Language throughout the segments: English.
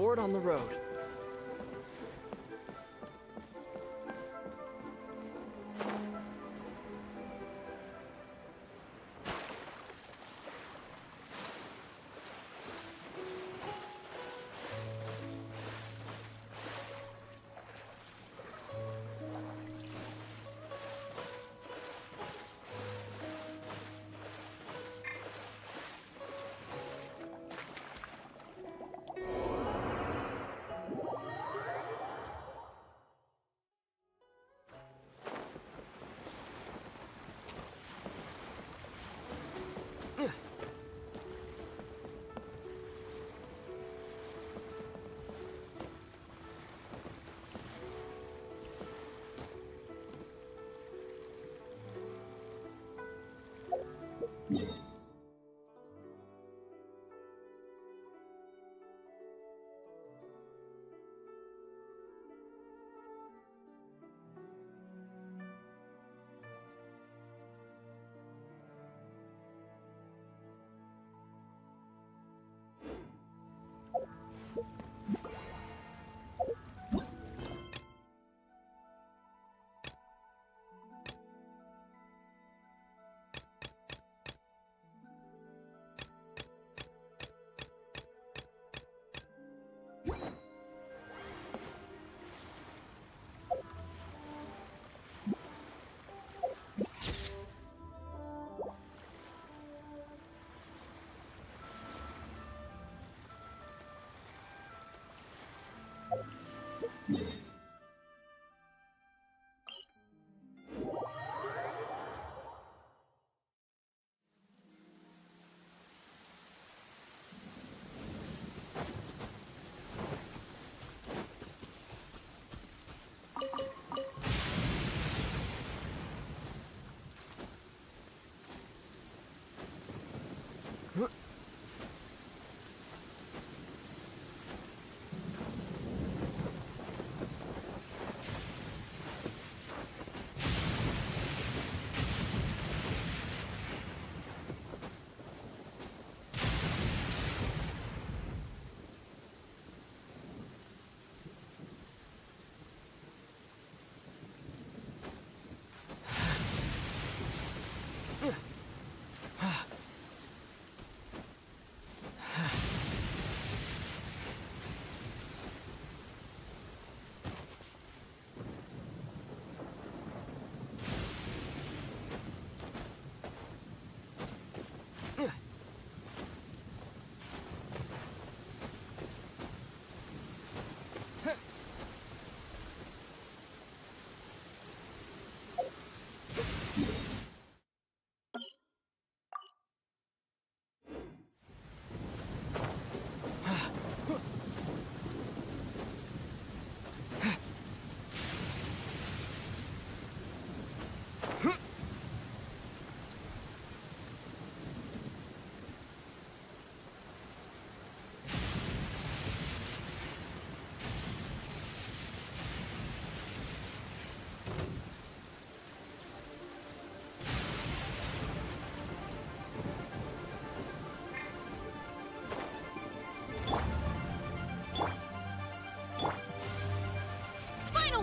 bored on the road.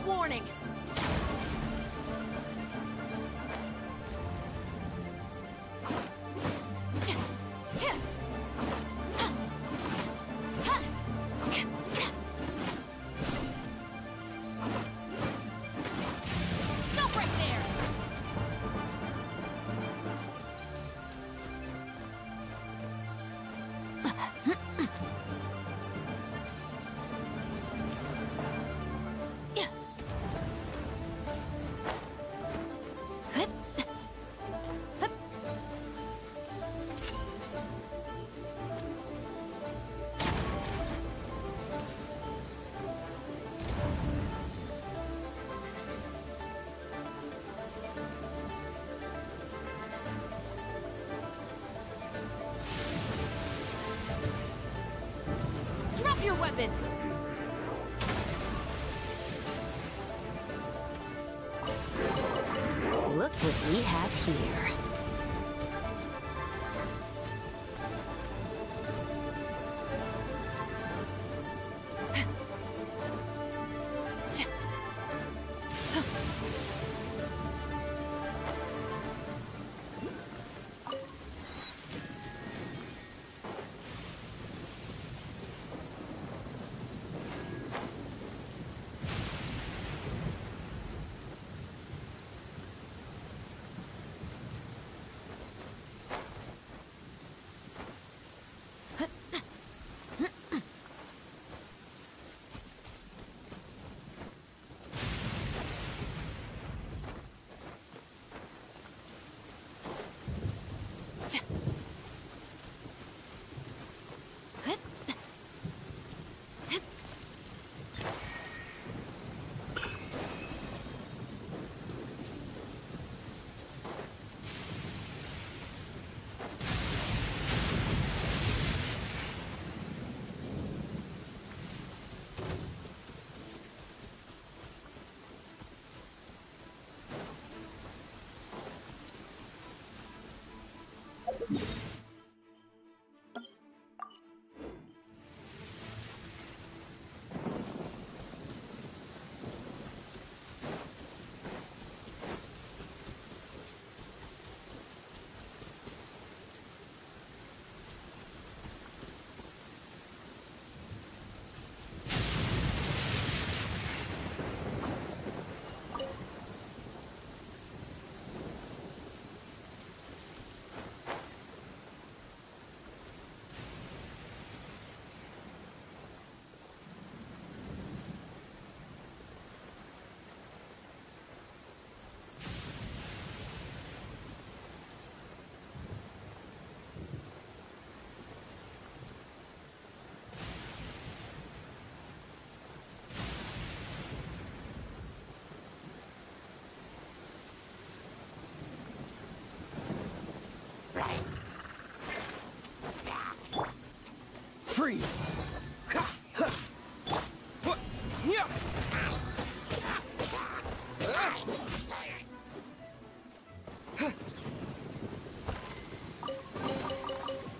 Warning! Stop right there! Your weapons! Look what we have here. Freeze! Ha! Ha! What? Yeah!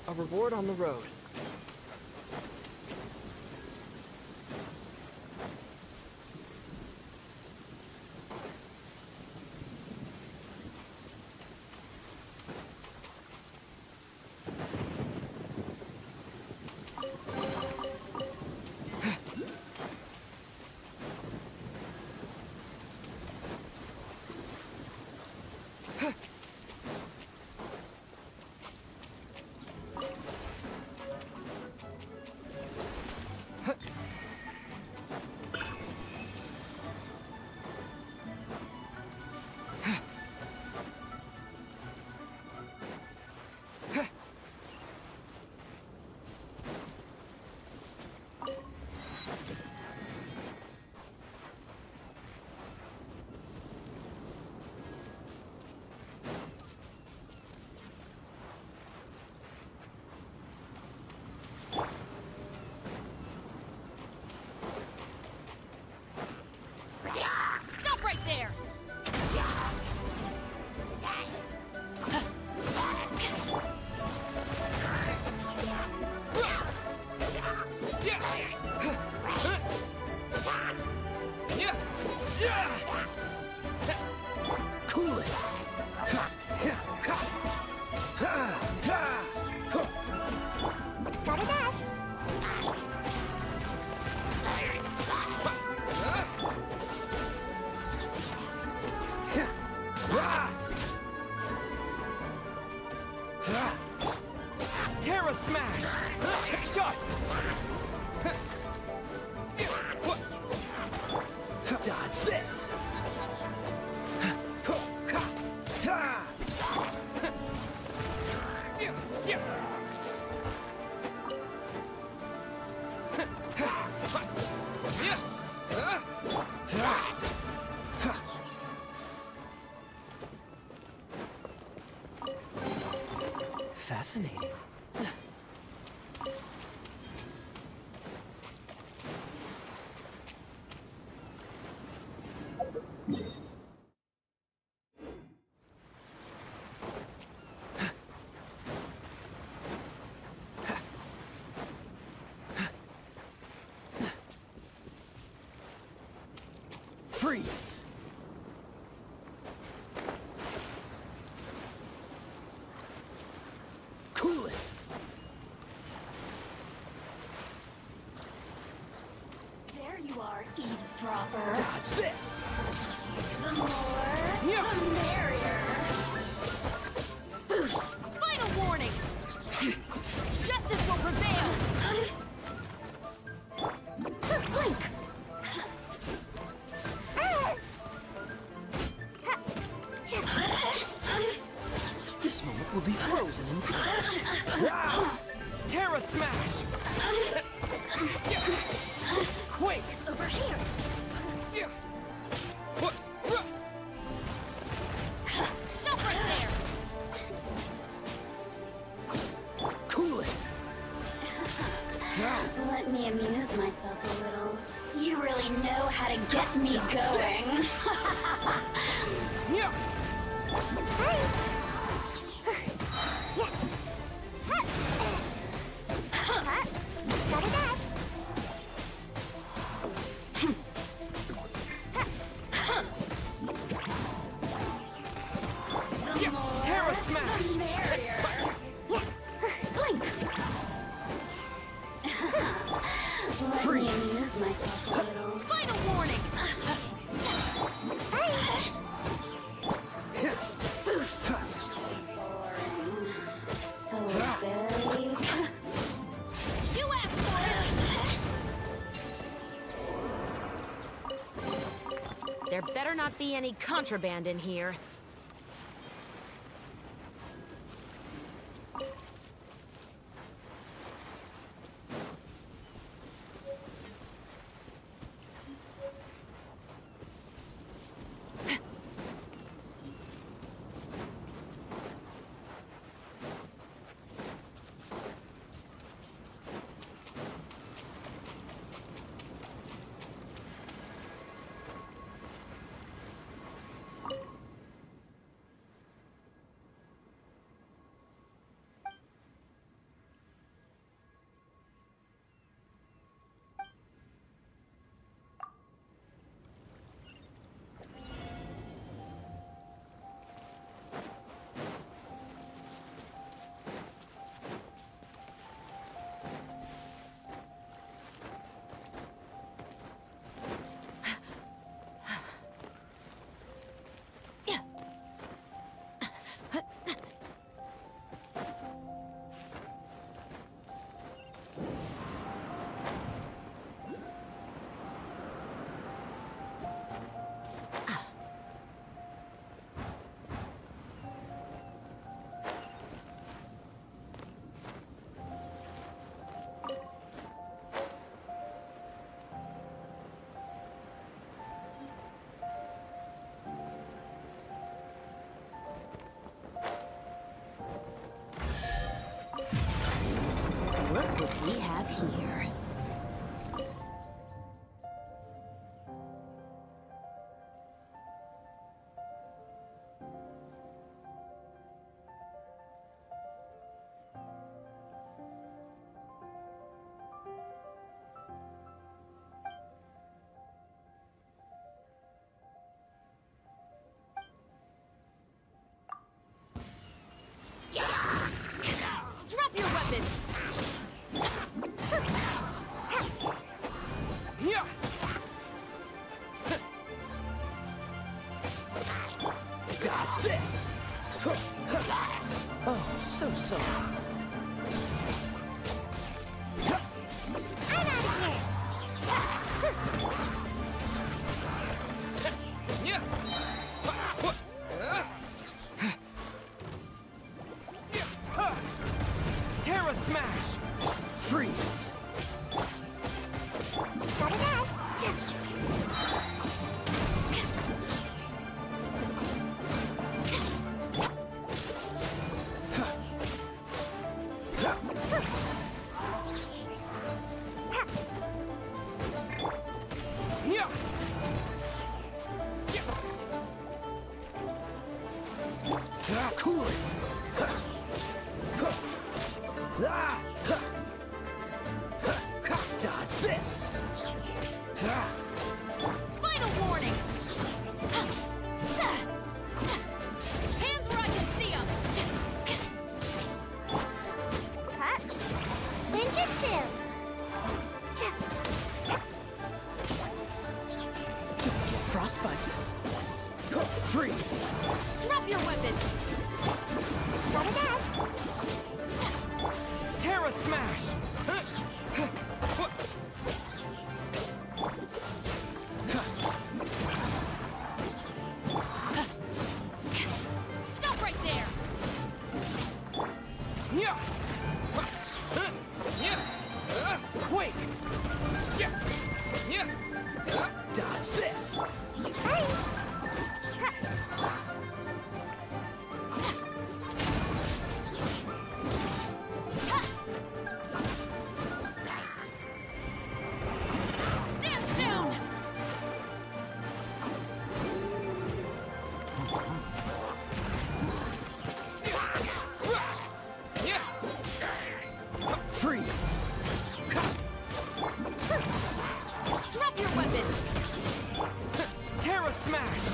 A reward on the road. Stop right there! Cool it! Gotta dash. Terra Smash! Dust! Dodge this! Fascinating. Freeze! Cool it! There you are, eavesdropper. Dodge this! The more, Yeah. the merrier. Final warning! Justice will prevail! Blink. This moment will be frozen in time. Terra Smash! Quake! Over here. Stop right there! Cool it! Let me amuse myself a little. You really know how to get me going. Yeah! Gotta dash. The more, Terra Smash! the merrier. Blink. Let me amuse myself a little. Final warning! So very. You asked for it! There better not be any contraband in here. could we have here? Drop your weapons! Yeah. Dodge this! Oh, so sorry. I'm out of here! Yeah. Terra Smash! Freeze! Gotta dash! Yeah. Cool it! Dodge this! Final warning! Hands where I can see them! Huh? Ninjutsu! Don't get frostbite! Freeze! Drop your weapons! Gotta dash! Terra Smash! Stop right there! Yeah! Yeah! Quake! Yeah! Yeah! Dodge this! Stand down! Yeah! Freeze! Drop your weapons! Terra Smash!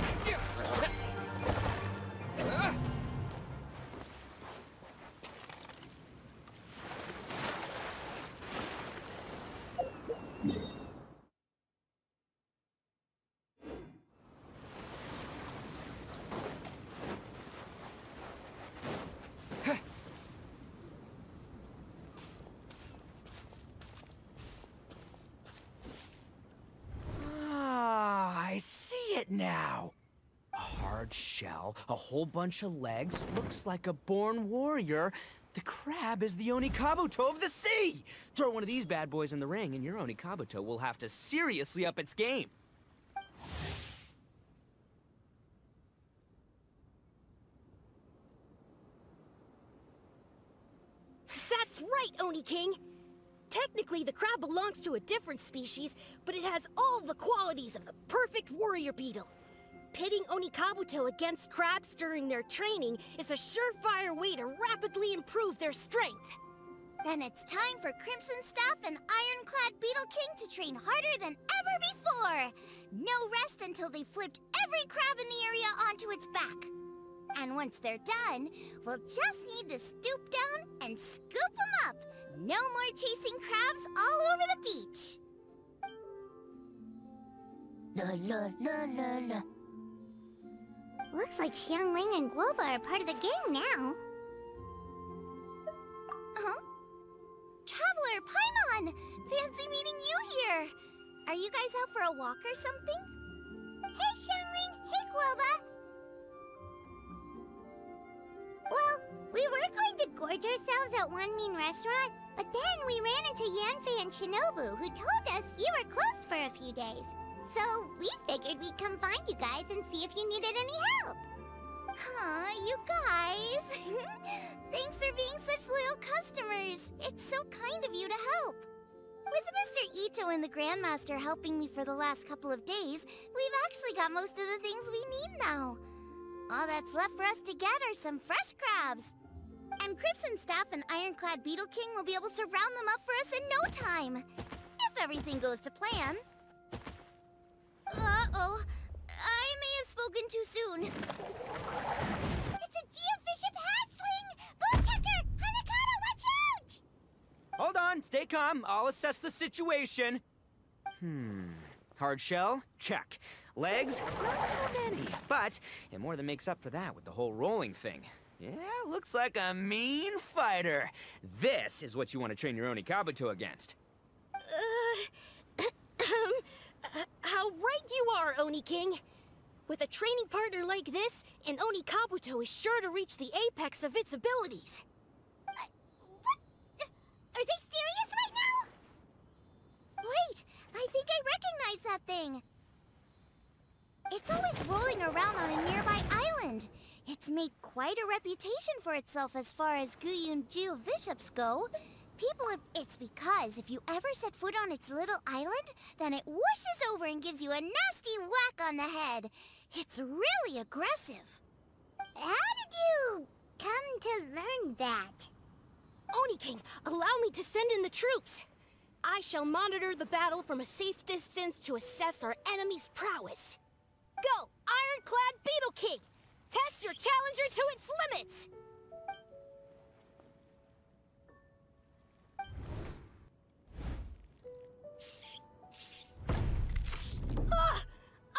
I see it now. A hard shell, a whole bunch of legs, looks like a born warrior. The crab is the onikabbuto of the sea. Throw one of these bad boys in the ring and your onikabbuto will have to seriously up its game. That's right, Oni King! Technically, the crab belongs to a different species, but it has all the qualities of the perfect warrior beetle. Pitting onikabbuto against crabs during their training is a surefire way to rapidly improve their strength. Then it's time for Crimson Staff and Ironclad Beetle King to train harder than ever before! No rest until they've flipped every crab in the area onto its back. And once they're done, we'll just need to stoop down and scoop them up. No more chasing crabs all over the beach. La la la la la. Looks like Xiangling and Guoba are part of the gang now. Huh? Traveler, Paimon! Fancy meeting you here! Are you guys out for a walk or something? Hey, Xiangling! Hey, Guoba! Well, we were going to gorge ourselves at one mean restaurant, but then we ran into Yanfei and Shinobu, who told us you were closed for a few days. So we figured we'd come find you guys and see if you needed any help. Aw, you guys. Thanks for being such loyal customers. It's so kind of you to help. With Mr. Ito and the Grandmaster helping me for the last couple of days, we've actually got most of the things we need now. All that's left for us to get are some fresh crabs. And Crimson Staff and Ironclad Beetle King will be able to round them up for us in no time. If everything goes to plan. Uh-oh. I may have spoken too soon. It's a Geobishop hatchling! Bowtucker! Hanakata, watch out! Hold on, stay calm. I'll assess the situation. Hard shell? Check. Legs? Not too many, but it more than makes up for that with the whole rolling thing. Yeah, looks like a mean fighter. This is what you want to train your onikabuto against. How right you are, Oni King. With a training partner like this, an onikabouto is sure to reach the apex of its abilities. What? Are they serious right now? Wait, I think I recognize that thing. It's always rolling around on a nearby island. It's made quite a reputation for itself as far as Guyun Geobishops go. It's because if you ever set foot on its little island, then it whooshes over and gives you a nasty whack on the head. It's really aggressive. How did you come to learn that? Oni King, allow me to send in the troops. I shall monitor the battle from a safe distance to assess our enemy's prowess. Go, Ironclad Beetle King! Test your challenger to its limits!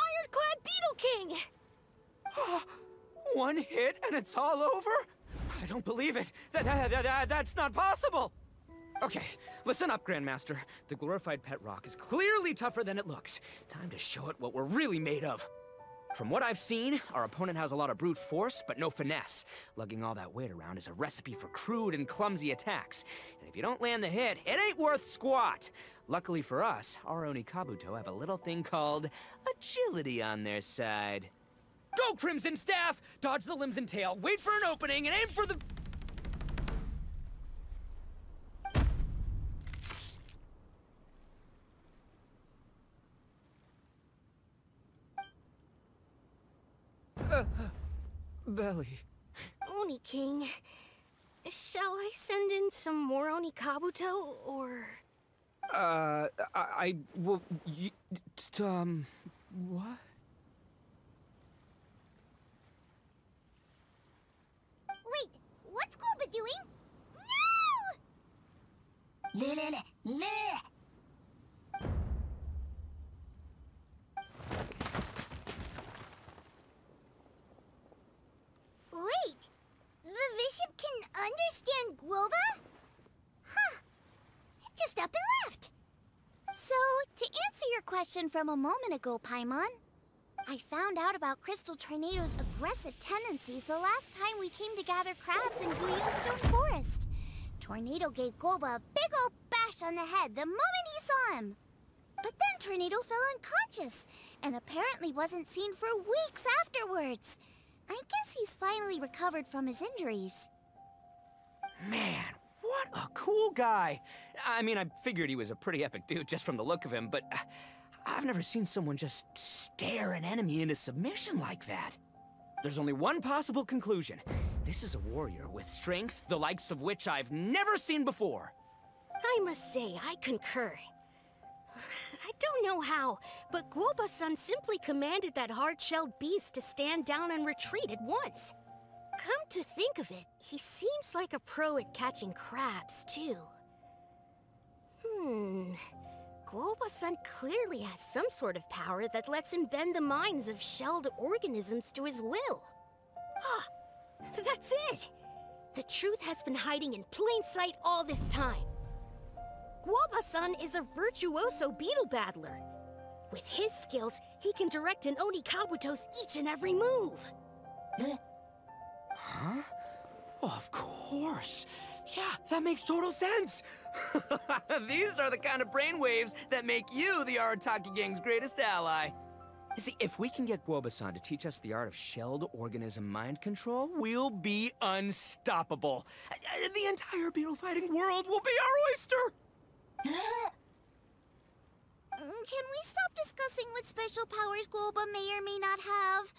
Ironclad Beetle King! One hit and it's all over? I don't believe it. That's not possible. Okay, listen up, Grandmaster. The glorified pet rock is clearly tougher than it looks. Time to show it what we're really made of. From what I've seen, our opponent has a lot of brute force, but no finesse. Lugging all that weight around is a recipe for crude and clumsy attacks. And if you don't land the hit, it ain't worth squat. Luckily for us, our onikabouto have a little thing called agility on their side. Go, Crimson Staff! Dodge the limbs and tail, wait for an opening, and aim for the... belly. Oni King, shall I send in some more onikabouto, or...? Well, what? Wait, what's Goba doing? No! Wait, the bishop can understand Guoba? Huh, just up and left. So, to answer your question from a moment ago, Paimon, I found out about Crystal Tornado's aggressive tendencies the last time we came to gather crabs in Guyunstone Forest. Tornado gave Guoba a big old bash on the head the moment he saw him. But then Tornado fell unconscious, and apparently wasn't seen for weeks afterwards. I guess he's finally recovered from his injuries. Man, what a cool guy. I mean, I figured he was a pretty epic dude just from the look of him, but I've never seen someone just stare an enemy into submission like that. There's only one possible conclusion. This is a warrior with strength, the likes of which I've never seen before. I must say, I concur. I don't know how, but Guoba-san simply commanded that hard-shelled beast to stand down and retreat at once. Come to think of it, he seems like a pro at catching crabs, too. Guoba-san clearly has some sort of power that lets him bend the minds of shelled organisms to his will. Ah, that's it! The truth has been hiding in plain sight all this time. Guoba-san is a virtuoso beetle battler. With his skills, he can direct an onikabouto's each and every move. Huh? Oh, of course. Yeah, that makes total sense. These are the kind of brainwaves that make you the Arataki gang's greatest ally. You see, if we can get Guoba-san to teach us the art of shelled organism mind control, we'll be unstoppable. The entire beetle fighting world will be our oyster! Can we stop discussing what special powers Guoba may or may not have?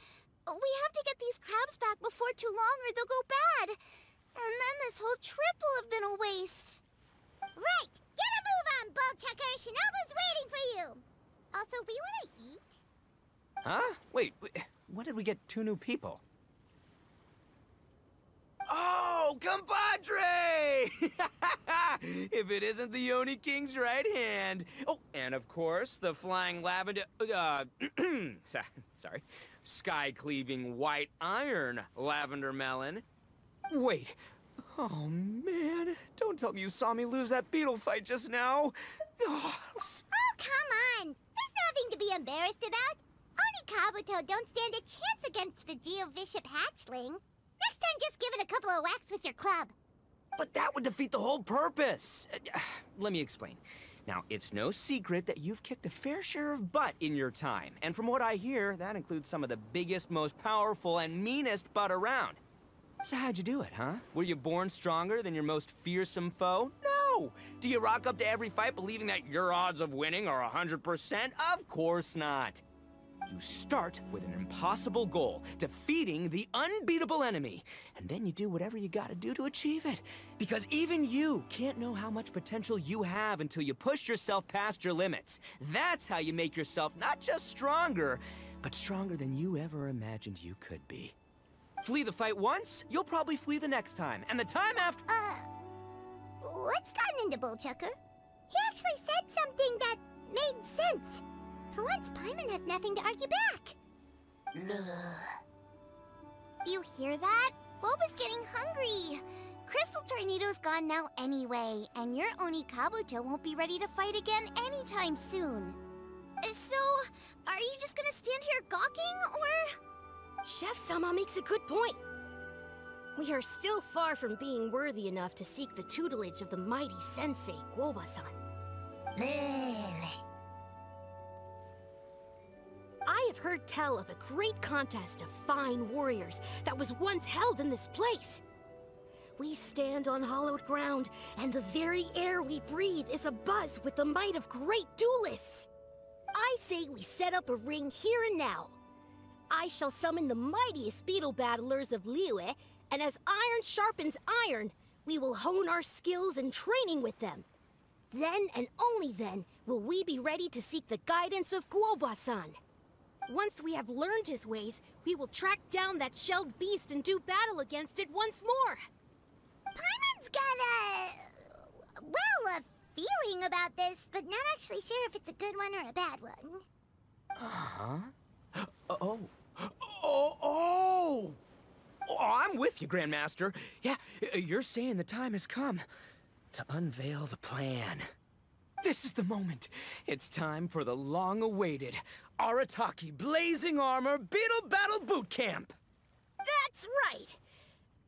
We have to get these crabs back before too long or they'll go bad. And then this whole trip will have been a waste. Right! Get a move on, Bullchucker! Shinobu's waiting for you! Also, we want to eat? Huh? Wait, when did we get 2 new people? Oh, compadre! If it isn't the Oni King's right hand. Oh, and of course, the flying lavender... sorry. Sky-cleaving white iron lavender melon. Wait. Oh, man. Don't tell me you saw me lose that beetle fight just now. Oh, come on. There's nothing to be embarrassed about. Onikabuto don't stand a chance against the Geovishap hatchling. Next time, just give it a couple of whacks with your club. But that would defeat the whole purpose. Let me explain. Now, it's no secret that you've kicked a fair share of butt in your time. And from what I hear, that includes some of the biggest, most powerful, and meanest butt around. So how'd you do it, huh? Were you born stronger than your most fearsome foe? No! Do you rock up to every fight believing that your odds of winning are 100%? Of course not. You start with an impossible goal, defeating the unbeatable enemy. And then you do whatever you gotta do to achieve it. Because even you can't know how much potential you have until you push yourself past your limits. That's how you make yourself not just stronger, but stronger than you ever imagined you could be. Flee the fight once, you'll probably flee the next time. And the time after... What's gotten into Bullchucker? He actually said something that made sense. For once, Paimon has nothing to argue back. You hear that? Boba's getting hungry. Crystal Tornado's gone now anyway, and your Onikabuto won't be ready to fight again anytime soon. So, are you just gonna stand here gawking, or...? Chef-sama makes a good point. We are still far from being worthy enough to seek the tutelage of the mighty sensei, Guoba-san. I have heard tell of a great contest of fine warriors that was once held in this place. We stand on hallowed ground, and the very air we breathe is abuzz with the might of great duelists. I say we set up a ring here and now. I shall summon the mightiest beetle battlers of Liyue, and as iron sharpens iron, we will hone our skills and training with them. Then and only then will we be ready to seek the guidance of Guoba-san. Once we have learned his ways, we will track down that shelled beast and do battle against it once more. Paimon's got a feeling about this, but not actually sure if it's a good one or a bad one. Uh-huh. Oh, I'm with you, Grandmaster. Yeah, you're saying the time has come to unveil the plan. This is the moment. It's time for the long-awaited Arataki Blazing Armor Beetle Battle Boot Camp. That's right!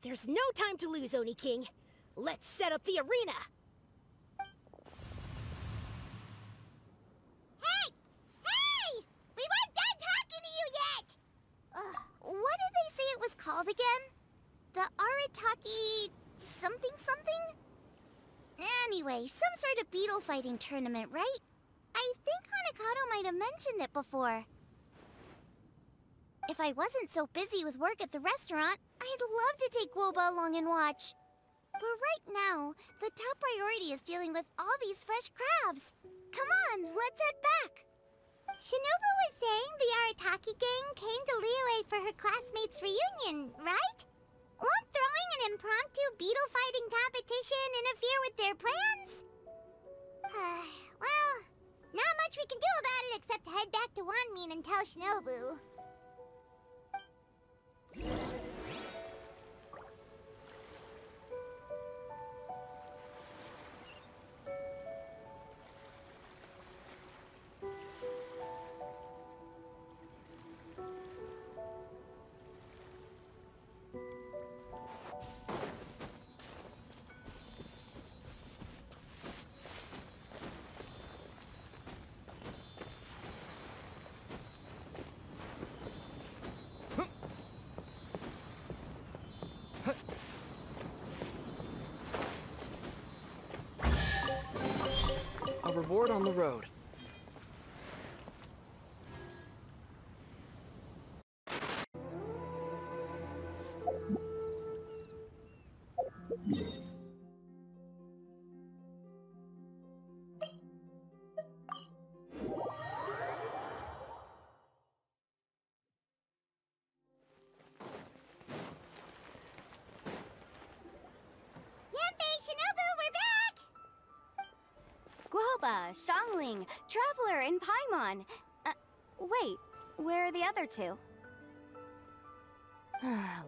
There's no time to lose, Oni King. Let's set up the arena. Hey! We weren't done talking to you yet! What did they say it was called again? The Arataki something? Anyway, some sort of beetle fighting tournament, right? I think Hanakato might have mentioned it before. If I wasn't so busy with work at the restaurant, I'd love to take Guoba along and watch. But right now, the top priority is dealing with all these fresh crabs. Come on, let's head back. Shinobu was saying the Arataki gang came to Liyue for her classmates' reunion, right? Won't throwing an impromptu beetle fighting competition interfere with their plans? Well, not much we can do about it except head back to Wanmin and tell Shinobu. on the road. Guoba, Xiangling, Traveler, and Paimon. Wait, where are the other two?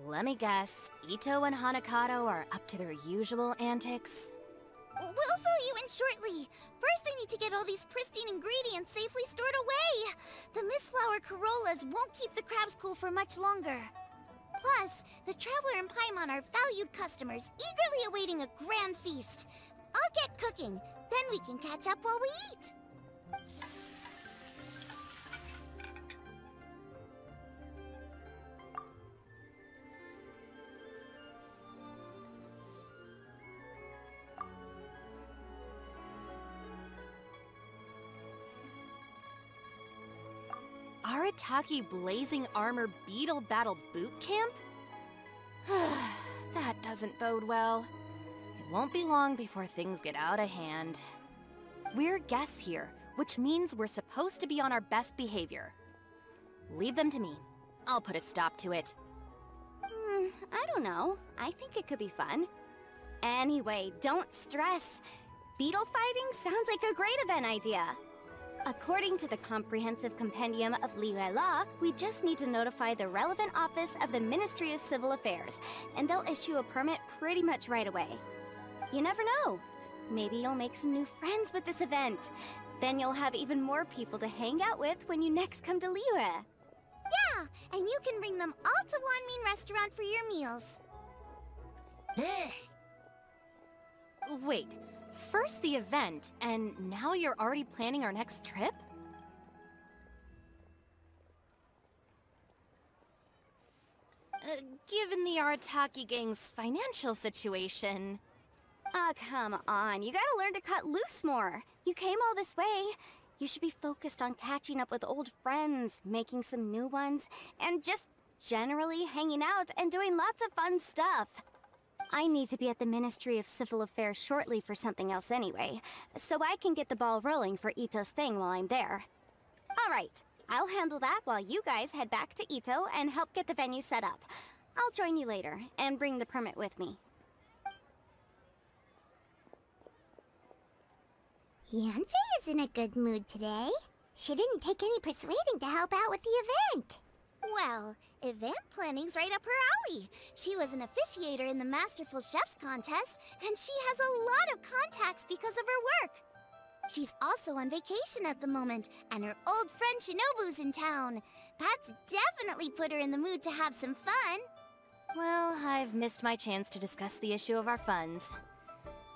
Let me guess. Ito and Hanakato are up to their usual antics? We'll fill you in shortly. First, I need to get all these pristine ingredients safely stored away. The Mistflower Corollas won't keep the crabs cool for much longer. Plus, the Traveler and Paimon are valued customers, eagerly awaiting a grand feast. I'll get cooking, then we can catch up while we eat. Arataki Blazing Armor Beetle Battle Boot Camp? That doesn't bode well. It won't be long before things get out of hand. We're guests here, which means we're supposed to be on our best behavior. Leave them to me. I'll put a stop to it. I don't know. I think it could be fun. Anyway, don't stress. Beetle fighting sounds like a great event idea. According to the Comprehensive Compendium of Liyue Law, we just need to notify the relevant office of the Ministry of Civil Affairs, and they'll issue a permit pretty much right away. You never know. Maybe you'll make some new friends with this event. Then you'll have even more people to hang out with when you next come to Liyue. Yeah, and you can bring them all to Wanmin Restaurant for your meals. Wait, first the event, and now you're already planning our next trip? Given the Arataki gang's financial situation... Ah, come on. You gotta learn to cut loose more. You came all this way. You should be focused on catching up with old friends, making some new ones, and just generally hanging out and doing lots of fun stuff. I need to be at the Ministry of Civil Affairs shortly for something else anyway, so I can get the ball rolling for Ito's thing while I'm there. Alright, I'll handle that while you guys head back to Ito and help get the venue set up. I'll join you later, and bring the permit with me. Yanfei is in a good mood today. She didn't take any persuading to help out with the event. Well, event planning's right up her alley. She was an officiator in the Masterful Chefs contest, and she has a lot of contacts because of her work. She's also on vacation at the moment, and her old friend Shinobu's in town. That's definitely put her in the mood to have some fun. Well, I've missed my chance to discuss the issue of our funds.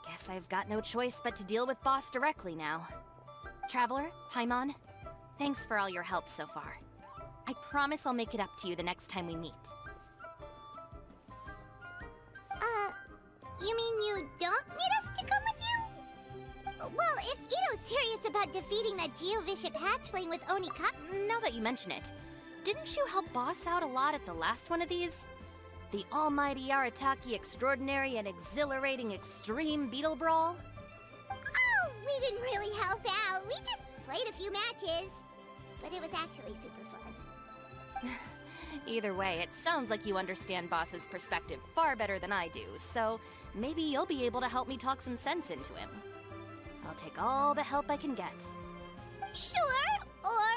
Guess I've got no choice but to deal with Boss directly now. Traveler, Paimon, thanks for all your help so far. I promise I'll make it up to you the next time we meet. You mean you don't need us to come with you? Well, if Ito's serious about defeating that Geovishap hatchling with onikabbuto... Now that you mention it, didn't you help Boss out a lot at the last one of these? The almighty Arataki extraordinary and exhilarating extreme beetle brawl? Oh, we didn't really help out. We just played a few matches. But it was actually super fun. Either way, it sounds like you understand Boss's perspective far better than I do, so maybe you'll be able to help me talk some sense into him. I'll take all the help I can get. Sure, or,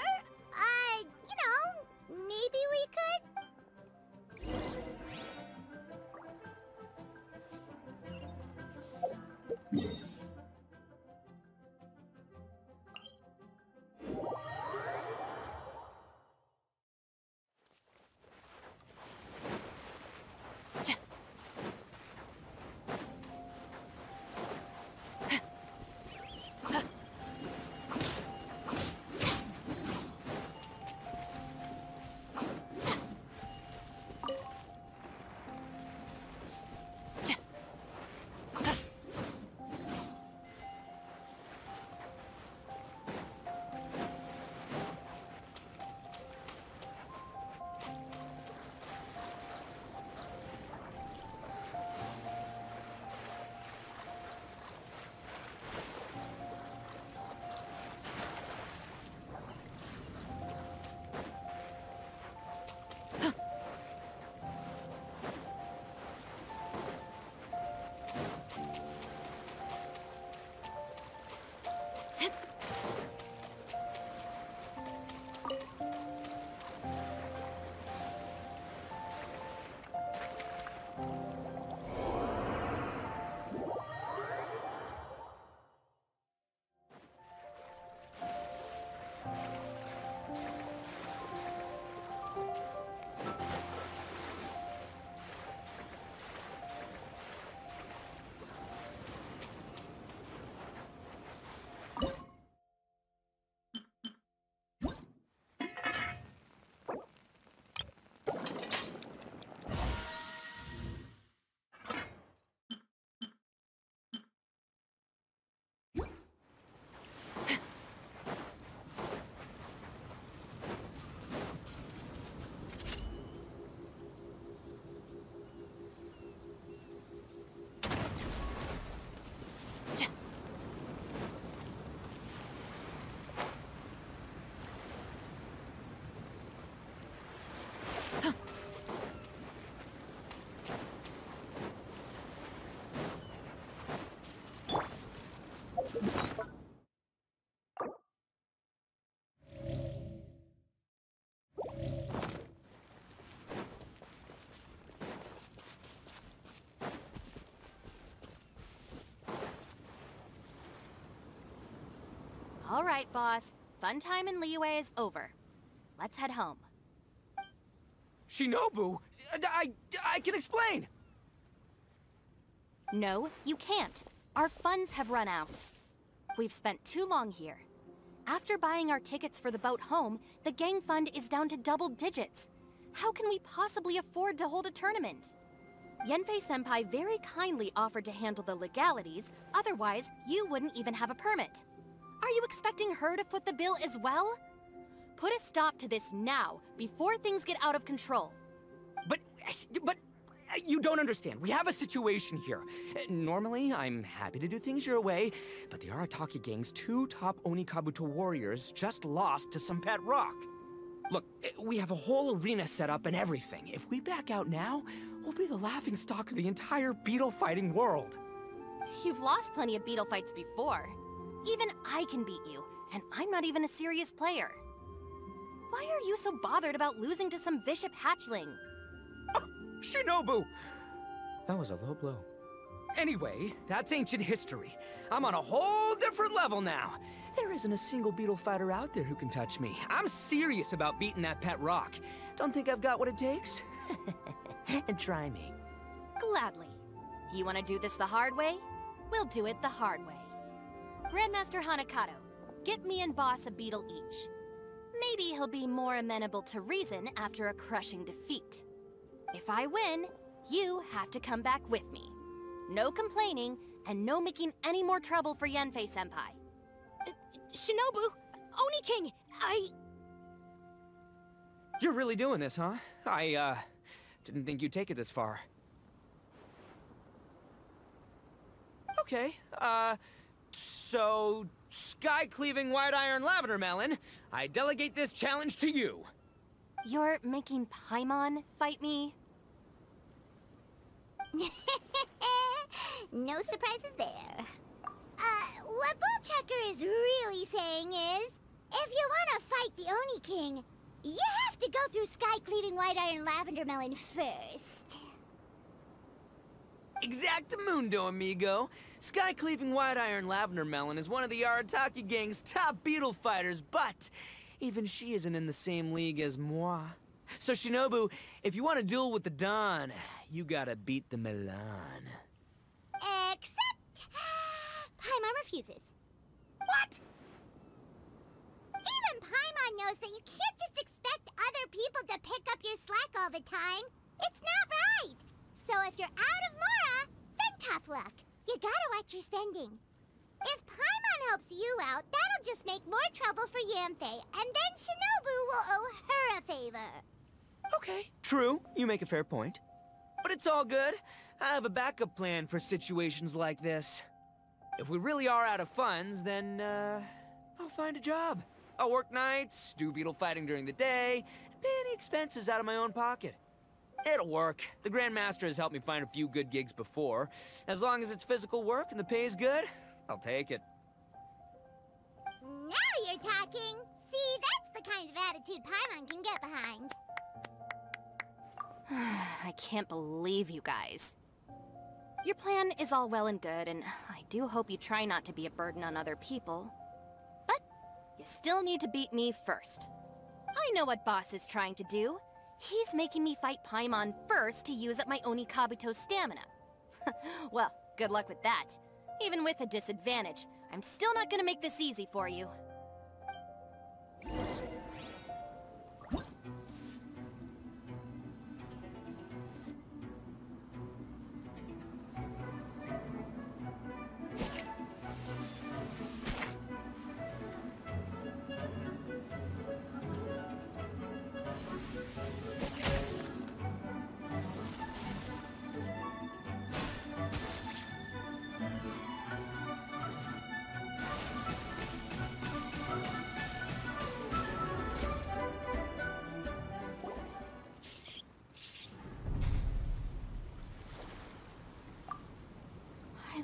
you know, maybe we could... All right, boss. Fun time in Liyue is over. Let's head home. Shinobu, I can explain. No, you can't. Our funds have run out. We've spent too long here. After buying our tickets for the boat home, the gang fund is down to double digits. How can we possibly afford to hold a tournament? Yanfei-senpai very kindly offered to handle the legalities, otherwise you wouldn't even have a permit. Are you expecting her to foot the bill as well? Put a stop to this now, before things get out of control. But you don't understand. We have a situation here. Normally, I'm happy to do things your way, but the Arataki gang's 2 top onikabute warriors just lost to some pet rock. Look, we have a whole arena set up and everything. If we back out now, we'll be the laughingstock of the entire beetle fighting world. You've lost plenty of beetle fights before. Even I can beat you, and I'm not even a serious player. Why are you so bothered about losing to some bishop hatchling? Shinobu! That was a low blow. Anyway, that's ancient history. I'm on a whole different level now. There isn't a single beetle fighter out there who can touch me. I'm serious about beating that pet rock. Don't think I've got what it takes? And try me. Gladly. You want to do this the hard way? We'll do it the hard way. Grandmaster Hanakato, get me and Boss a beetle each. Maybe he'll be more amenable to reason after a crushing defeat. If I win, you have to come back with me. No complaining, and no making any more trouble for Yanfei-senpai. Shinobu, Oni King, You're really doing this, huh? I didn't think you'd take it this far. Okay, so sky-cleaving white iron lavender melon, I delegate this challenge to you. You're making Paimon fight me? No surprises there. What Bullchucker is really saying is, if you want to fight the Oni King, you have to go through sky-cleaving white iron lavender melon first. Exactamundo, amigo. Sky-cleaving white iron lavender melon is one of the Arataki gang's top beetle fighters, but even she isn't in the same league as moi. So Shinobu, if you want to duel with the Don, you gotta beat the Milan. Except... Paimon refuses. What? Even Paimon knows that you can't just expect other people to pick up your slack all the time. It's not right. So if you're out of Mora, then tough luck. You gotta watch your spending. If Paimon helps you out, that'll just make more trouble for Yanfei, and then Shinobu will owe her a favor. Okay, true. You make a fair point. But it's all good. I have a backup plan for situations like this. If we really are out of funds, then, I'll find a job. I'll work nights, do beetle fighting during the day, and pay any expenses out of my own pocket. It'll work. The Grandmaster has helped me find a few good gigs before. As long as it's physical work and the pay is good, I'll take it. Now you're talking. See, that's the kind of attitude Paimon can get behind. I can't believe you guys. Your plan is all well and good, and I do hope you try not to be a burden on other people. But you still need to beat me first. I know what Boss is trying to do. He's making me fight Paimon first to use up my Onikabuto stamina. Well, good luck with that. Even with a disadvantage, I'm still not gonna make this easy for you.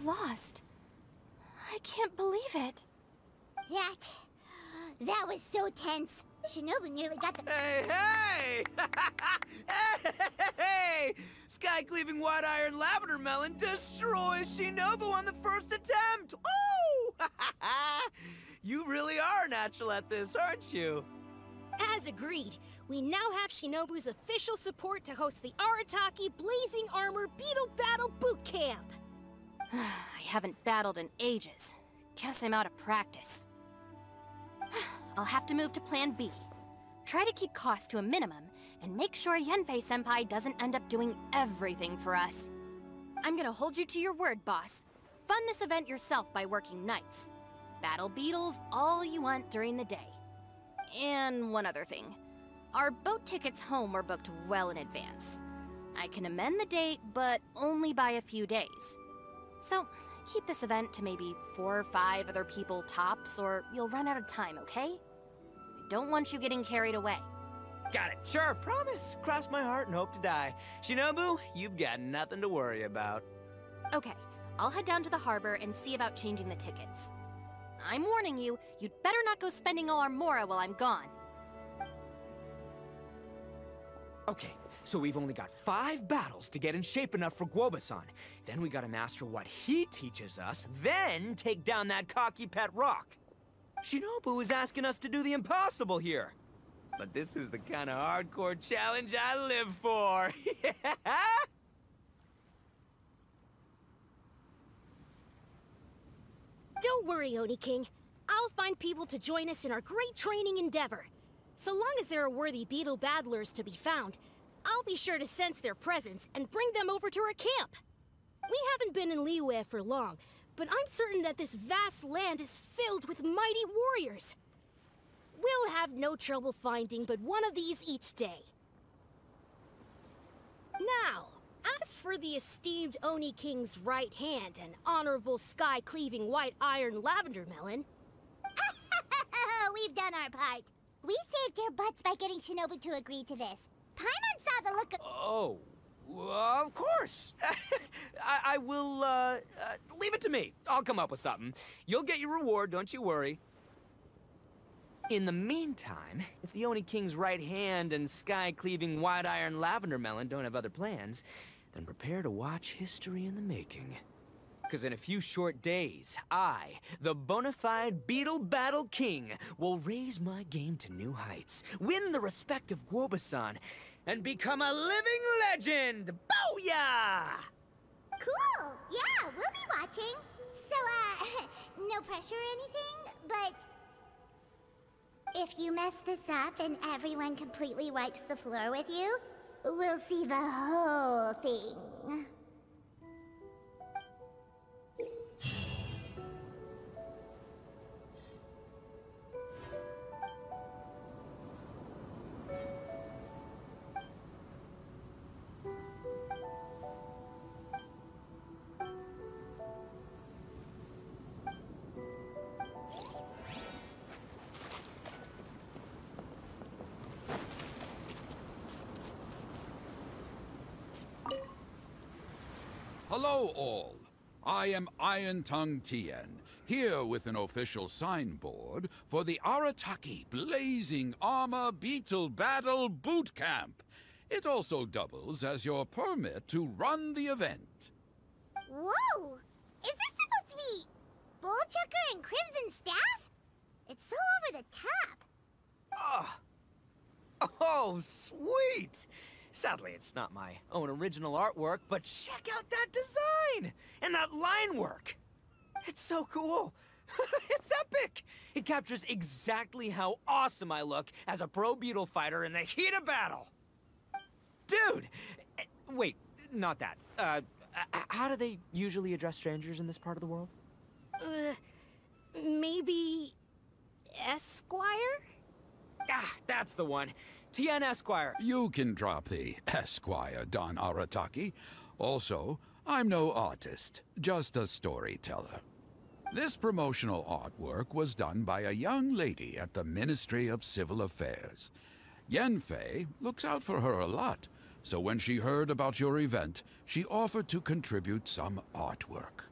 Lost. I can't believe it. That was so tense. Shinobu nearly got the... Hey! Hey! Sky-cleaving white iron lavender melon destroys Shinobu on the first attempt! Oh! You really are natural at this, aren't you? As agreed, we now have Shinobu's official support to host the Arataki Blazing Armor Beetle Battle Boot Camp. I haven't battled in ages. Guess I'm out of practice. I'll have to move to Plan B. Try to keep costs to a minimum, and make sure Yanfei-senpai doesn't end up doing everything for us. I'm gonna hold you to your word, boss. Fund this event yourself by working nights. Battle beetles all you want during the day. And one other thing. Our boat tickets home were booked well in advance. I can amend the date, but only by a few days. So, keep this event to maybe 4 or 5 other people tops, or you'll run out of time, okay? I don't want you getting carried away. Got it. Sure, promise. Cross my heart and hope to die. Shinobu, you've got nothing to worry about. Okay, I'll head down to the harbor and see about changing the tickets. I'm warning you, you'd better not go spending all our mora while I'm gone. Okay, so we've only got 5 battles to get in shape enough for Guoba-san. Then we gotta master what he teaches us, then take down that cocky pet rock. Shinobu is asking us to do the impossible here. But this is the kind of hardcore challenge I live for. Don't worry, Oni King. I'll find people to join us in our great training endeavor. So long as there are worthy beetle battlers to be found, I'll be sure to sense their presence and bring them over to our camp. We haven't been in Liyue for long, but I'm certain that this vast land is filled with mighty warriors. We'll have no trouble finding but one of these each day. Now, as for the esteemed Oni King's right hand and honorable sky-cleaving white iron lavender melon... We've done our part. We saved your butts by getting Shinobu to agree to this. Paimon saw the look of... Oh, of course. I will, leave it to me. I'll come up with something. You'll get your reward, don't you worry. In the meantime, if the Oni King's right hand and sky-cleaving white iron lavender melon don't have other plans, then prepare to watch history in the making. Because in a few short days, I, the bona fide Beetle Battle King, will raise my game to new heights, win the respect of Guoba-san, and become a living legend! Booyah! Cool! Yeah, we'll be watching. So, no pressure or anything, but... if you mess this up and everyone completely wipes the floor with you, we'll see the whole thing. Hello all. I am Iron Tongue Tien, here with an official signboard for the Arataki Blazing Armor Beetle Battle Boot Camp. It also doubles as your permit to run the event. Whoa! Is this supposed to be Bullchucker and Crimson Staff? It's so over the top. Oh, sweet! Sadly, it's not my own original artwork, but check out that design! And that line work! It's so cool! It's epic! It captures exactly how awesome I look as a pro beetle fighter in the heat of battle! Dude! Wait, not that. How do they usually address strangers in this part of the world? Maybe... Esquire? Ah, that's the one. Tien Esquire. You can drop the Esquire, Don Arataki. Also, I'm no artist, just a storyteller. This promotional artwork was done by a young lady at the Ministry of Civil Affairs. Yanfei looks out for her a lot, so when she heard about your event, she offered to contribute some artwork.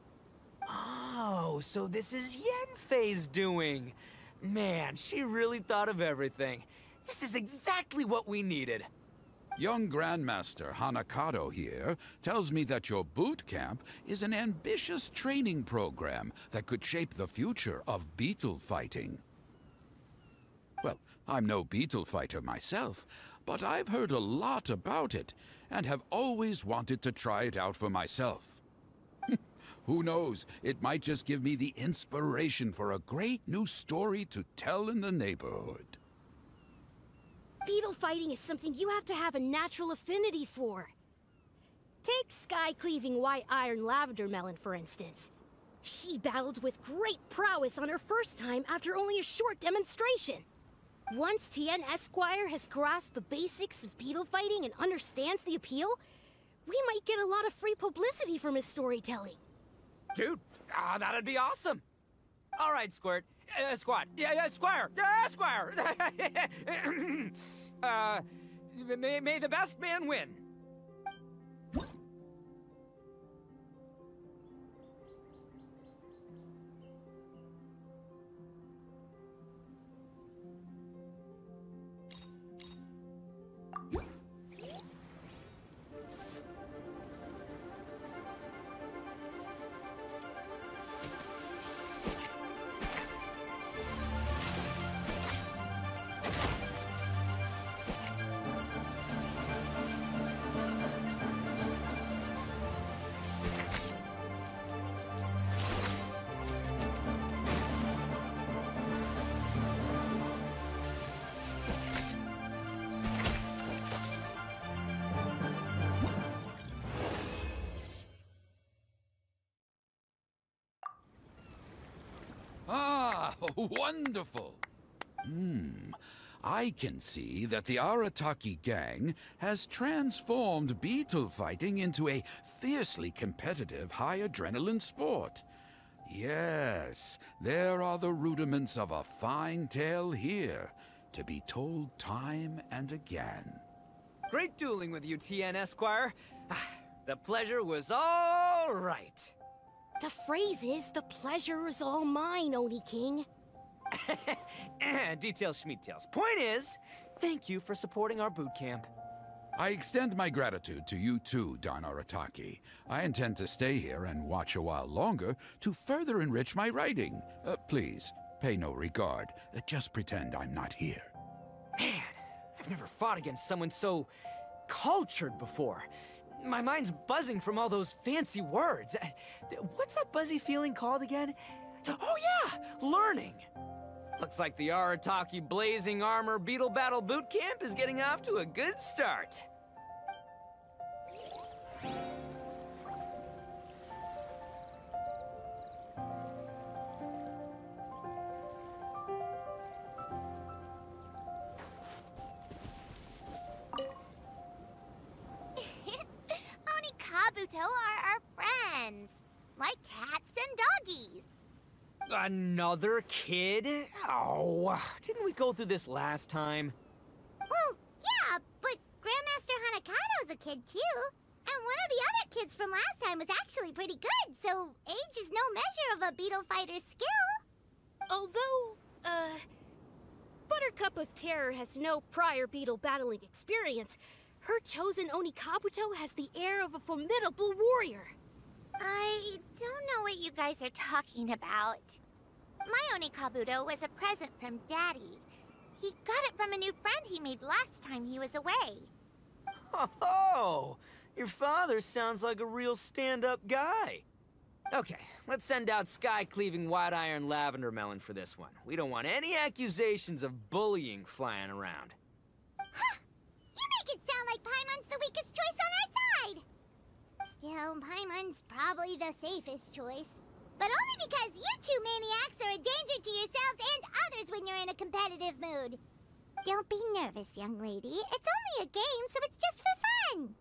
Oh, so this is Yanfei's doing. Man, she really thought of everything. This is exactly what we needed. Young Grandmaster Hanakado here tells me that your boot camp is an ambitious training program that could shape the future of beetle fighting. Well, I'm no beetle fighter myself, but I've heard a lot about it and have always wanted to try it out for myself. Who knows, it might just give me the inspiration for a great new story to tell in the neighborhood. Beetle fighting is something you have to have a natural affinity for. Take sky-cleaving white iron lavender melon, for instance. She battled with great prowess on her first time after only a short demonstration. Once Tien Esquire has grasped the basics of beetle fighting and understands the appeal, we might get a lot of free publicity from his storytelling. Dude, that'd be awesome. All right, Squirt. Squad. Yeah, Squire. Yeah, Squire. May the best man win. Ah, wonderful! I can see that the Arataki gang has transformed beetle fighting into a fiercely competitive high-adrenaline sport. Yes, there are the rudiments of a fine tale here, to be told time and again. Great dueling with you, Tien Esquire. The pleasure was all right. The phrase is, the pleasure is all mine, Oni King. Details, schmeetails. Point is, thank you for supporting our boot camp. I extend my gratitude to you too, Don Arataki. I intend to stay here and watch a while longer to further enrich my writing. Please, pay no regard. Just pretend I'm not here. Man, I've never fought against someone so cultured before. My mind's buzzing from all those fancy words. What's that buzzy feeling called again? Oh yeah, learning. Looks like the Arataki Blazing Armor Beetle Battle Boot Camp is getting off to a good start. Onikabbuto are our friends, like cats and doggies. Another kid? Oh, didn't we go through this last time? Well, yeah, but Grandmaster Hanakado's a kid too. And one of the other kids from last time was actually pretty good, so age is no measure of a beetle fighter's skill. Although, Buttercup of Terror has no prior beetle battling experience, her chosen Onikabuto has the air of a formidable warrior. I don't know what you guys are talking about. My Onikabuto was a present from Daddy. He got it from a new friend he made last time he was away. Oh, your father sounds like a real stand-up guy. Okay, let's send out sky-cleaving white iron lavender melon for this one. We don't want any accusations of bullying flying around. Huh! You make it sound like Paimon's the weakest choice on our side! Still, Paimon's probably the safest choice. But only because you two maniacs are a danger to yourselves and others when you're in a competitive mood. Don't be nervous, young lady. It's only a game, so it's just for fun.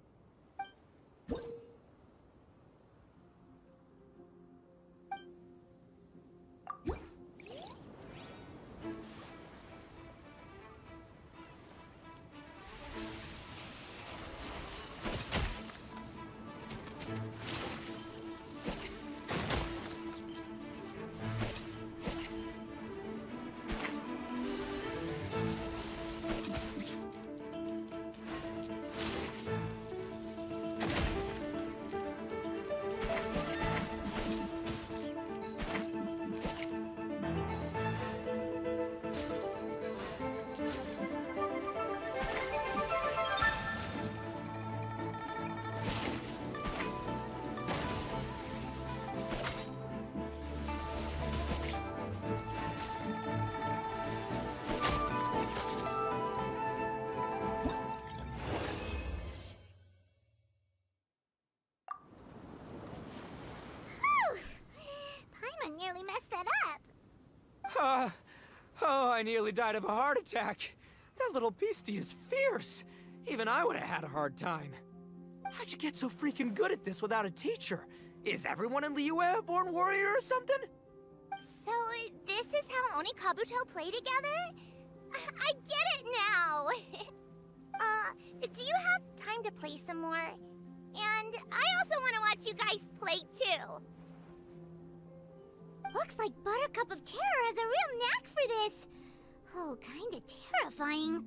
nearly died of a heart attack. That little beastie is fierce. Even I would have had a hard time. How'd you get so freaking good at this without a teacher? Is everyone in Liyue a born warrior or something? So, this is how Onikabuto play together? I get it now! Do you have time to play some more? And I also want to watch you guys play, too. Looks like Buttercup of Terror has a real knack for this. Oh, kinda terrifying.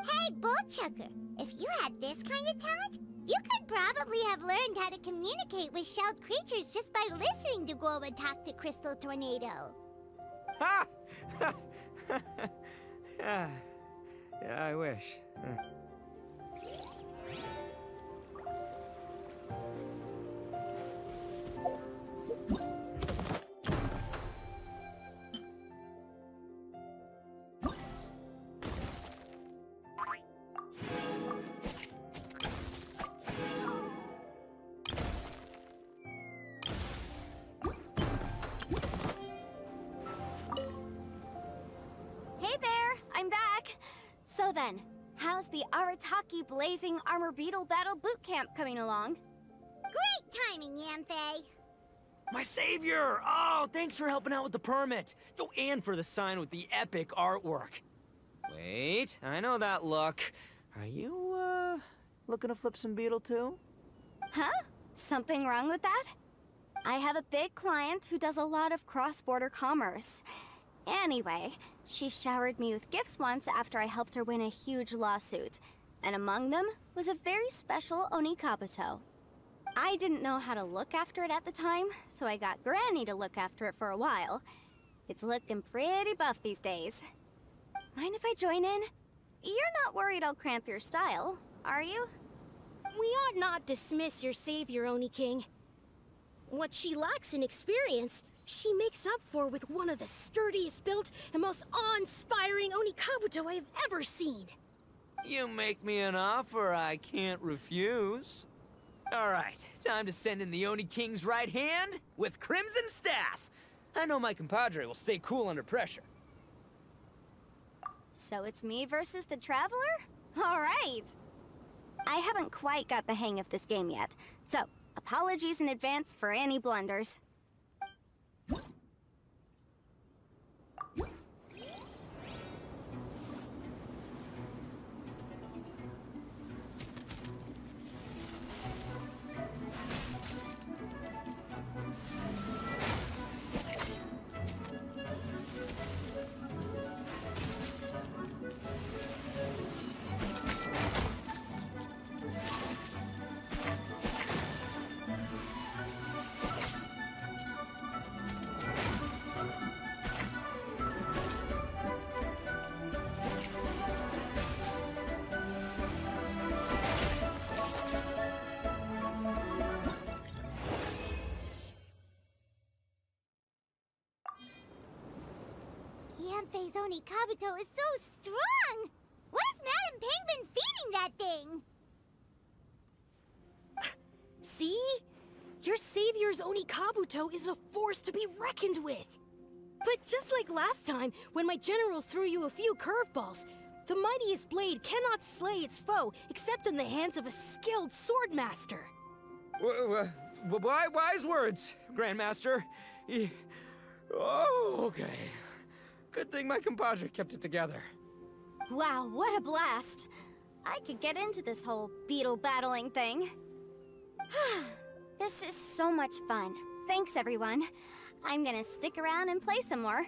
Hey, Bullchucker, if you had this kind of talent, you could probably have learned how to communicate with shelled creatures just by listening to Guoba talk to Crystal Tornado. Ha! Yeah, I wish. Hey there, I'm back. So then, how's the Arataki Blazing Armor Beetle Battle Boot Camp coming along? Great timing, Yamfei. My savior! Oh, thanks for helping out with the permit. Oh, and for the sign with the epic artwork. Wait, I know that look. Are you, looking to flip some beetle too? Huh? Something wrong with that? I have a big client who does a lot of cross-border commerce. Anyway, she showered me with gifts once after I helped her win a huge lawsuit. And among them was a very special onikabouto. I didn't know how to look after it at the time, so I got Granny to look after it for a while. It's looking pretty buff these days. Mind if I join in? You're not worried I'll cramp your style, are you? We ought not dismiss your savior, Oni King. What she lacks in experience, she makes up for with one of the sturdiest built and most awe-inspiring onikabuto I have ever seen. You make me an offer I can't refuse. All right, time to send in the Oni King's right hand with Crimson Staff. I know my compadre will stay cool under pressure. So it's me versus the Traveler? All right! I haven't quite got the hang of this game yet, so apologies in advance for any blunders. Yanfei's Onikabuto is so strong! What is Madame Penguin feeding that thing? See? Your savior's onikabuto is a force to be reckoned with. But just like last time, when my generals threw you a few curveballs, the mightiest blade cannot slay its foe except in the hands of a skilled swordmaster. Wise words, Grandmaster. Oh, okay. Good thing my compadre kept it together. Wow, what a blast! I could get into this whole beetle battling thing. This is so much fun. Thanks, everyone. I'm gonna stick around and play some more.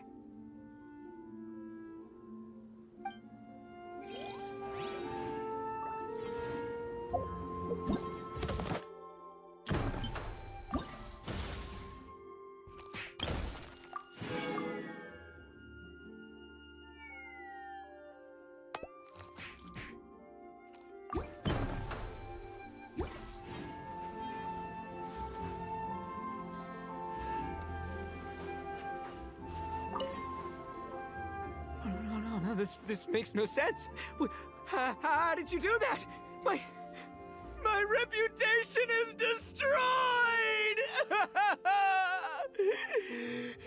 No, this makes no sense. How did you do that? My reputation is destroyed!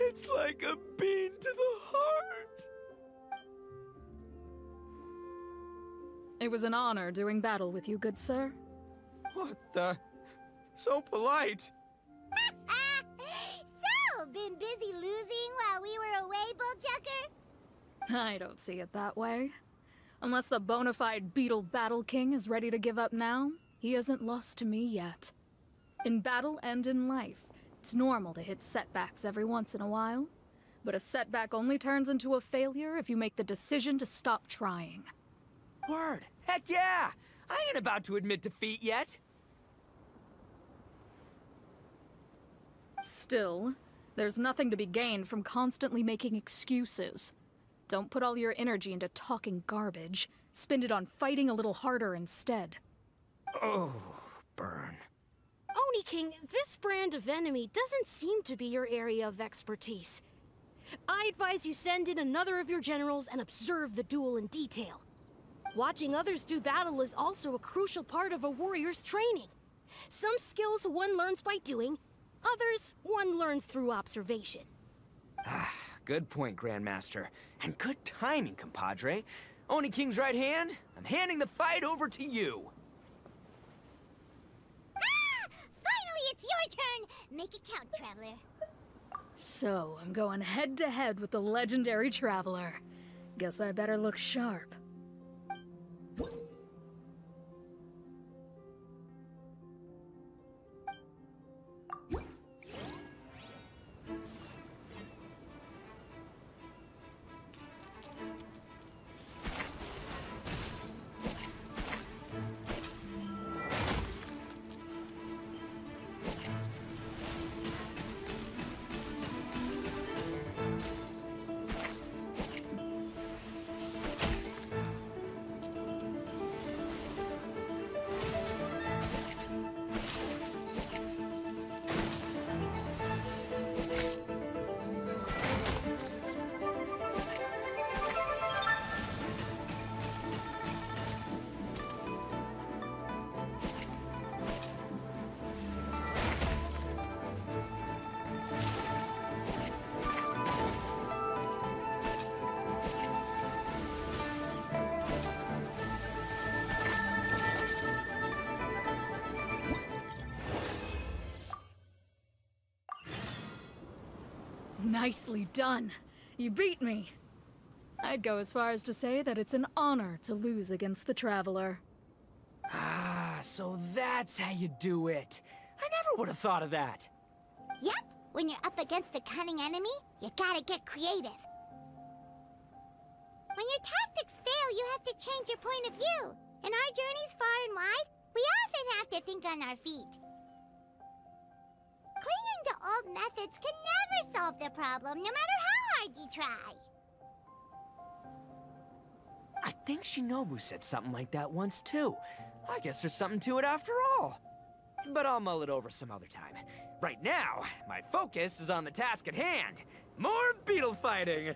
It's like a bean to the heart. It was an honor doing battle with you, good sir. What the? So polite. So, been busy losing while we were away, Bullchucker? I don't see it that way. Unless the bona fide Beetle Battle King is ready to give up now, he hasn't lost to me yet. In battle and in life, it's normal to hit setbacks every once in a while. But a setback only turns into a failure if you make the decision to stop trying. Word. Heck yeah! I ain't about to admit defeat yet. Still, there's nothing to be gained from constantly making excuses. Don't put all your energy into talking garbage. Spend it on fighting a little harder instead. Oh, burn. Oni King, this brand of enemy doesn't seem to be your area of expertise. I advise you send in another of your generals and observe the duel in detail. Watching others do battle is also a crucial part of a warrior's training. Some skills one learns by doing, others one learns through observation. Good point, Grandmaster. And good timing, compadre. Oni King's right hand, I'm handing the fight over to you. Finally, it's your turn! Make it count, Traveler. So, I'm going head-to-head with the legendary Traveler. Guess I better look sharp. Nicely done. You beat me. I'd go as far as to say that it's an honor to lose against the Traveler. Ah, so that's how you do it. I never would have thought of that. Yep, when you're up against a cunning enemy, you gotta get creative. When your tactics fail, you have to change your point of view. In our journeys far and wide, we often have to think on our feet. Clinging to old methods can never solve the problem, no matter how hard you try. I think Shinobu said something like that once, too. I guess there's something to it after all. But I'll mull it over some other time. Right now, my focus is on the task at hand. More beetle fighting!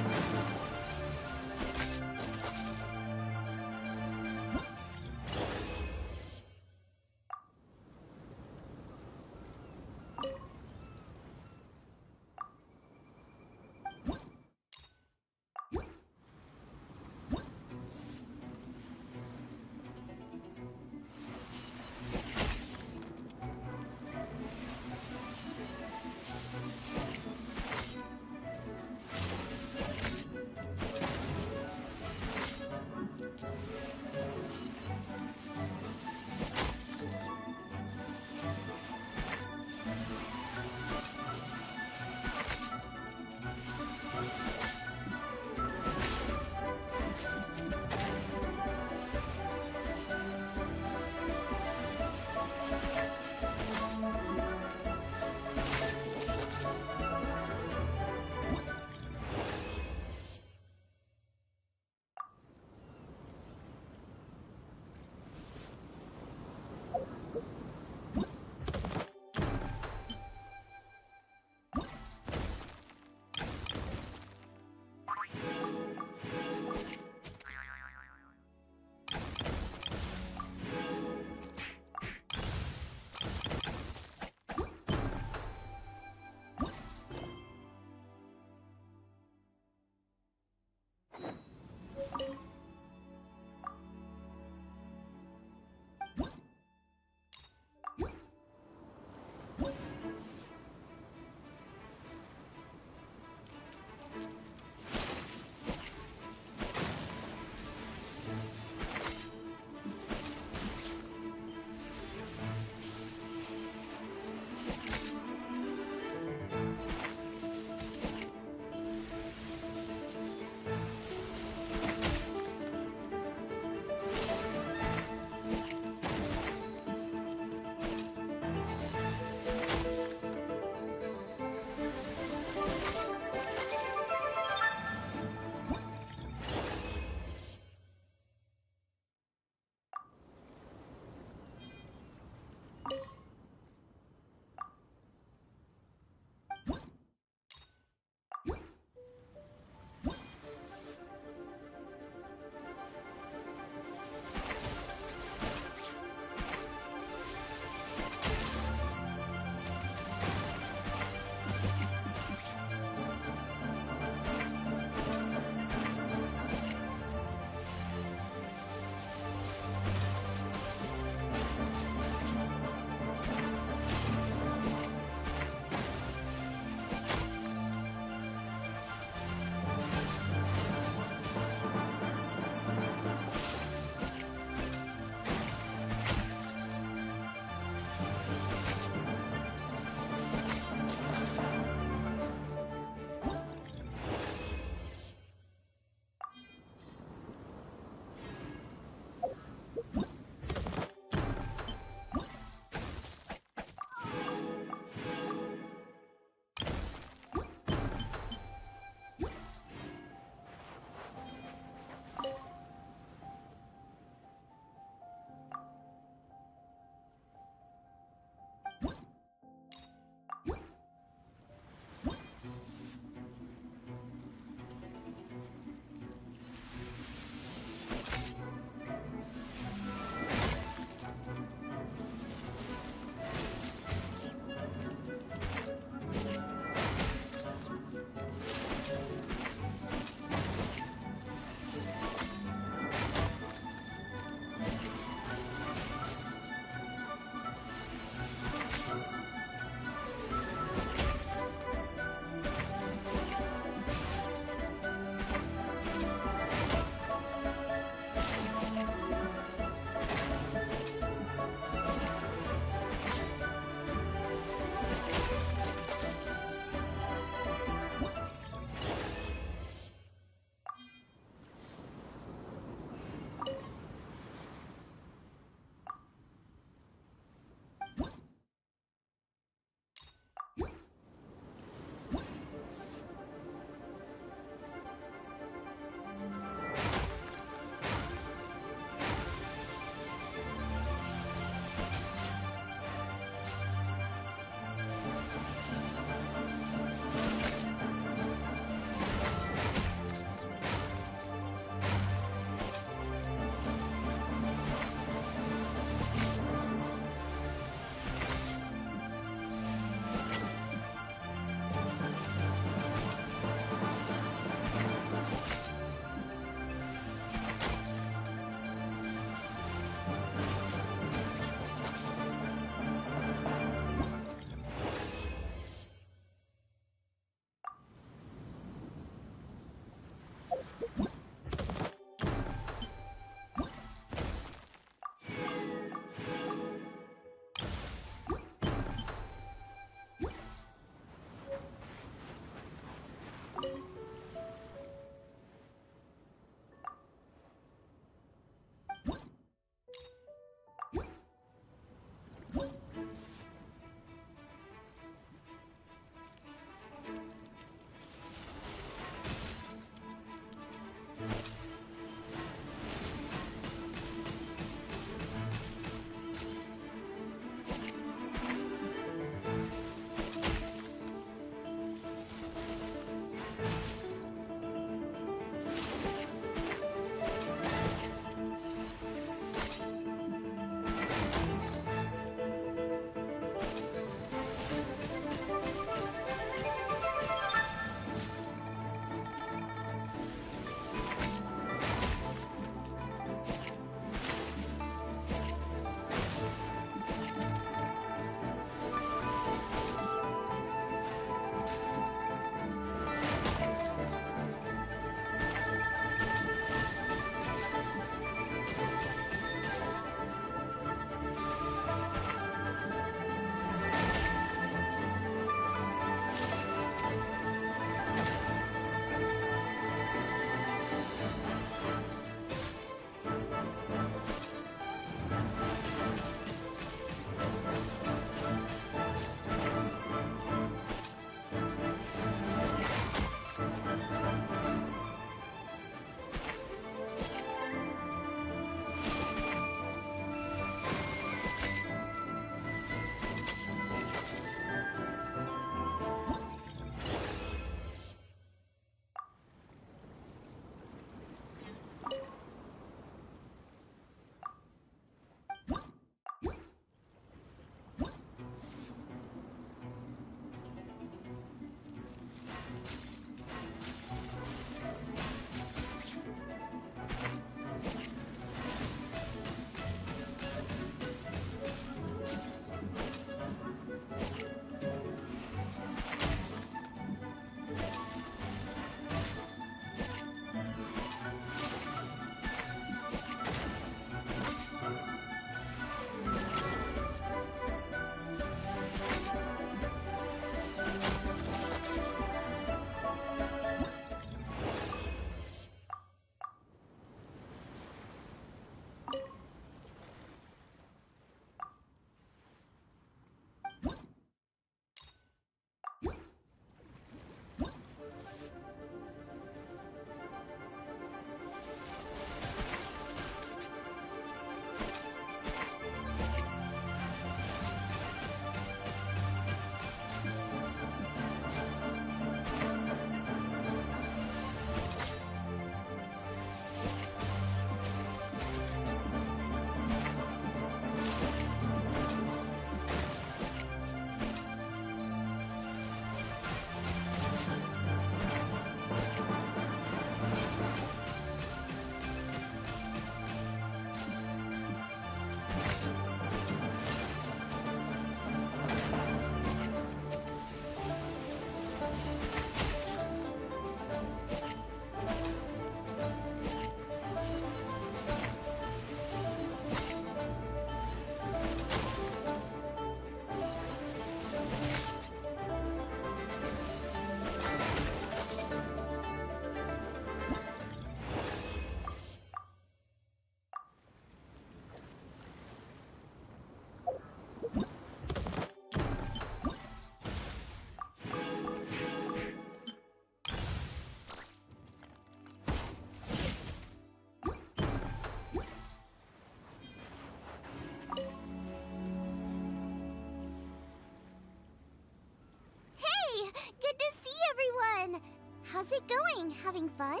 Good to see everyone! How's it going? Having fun?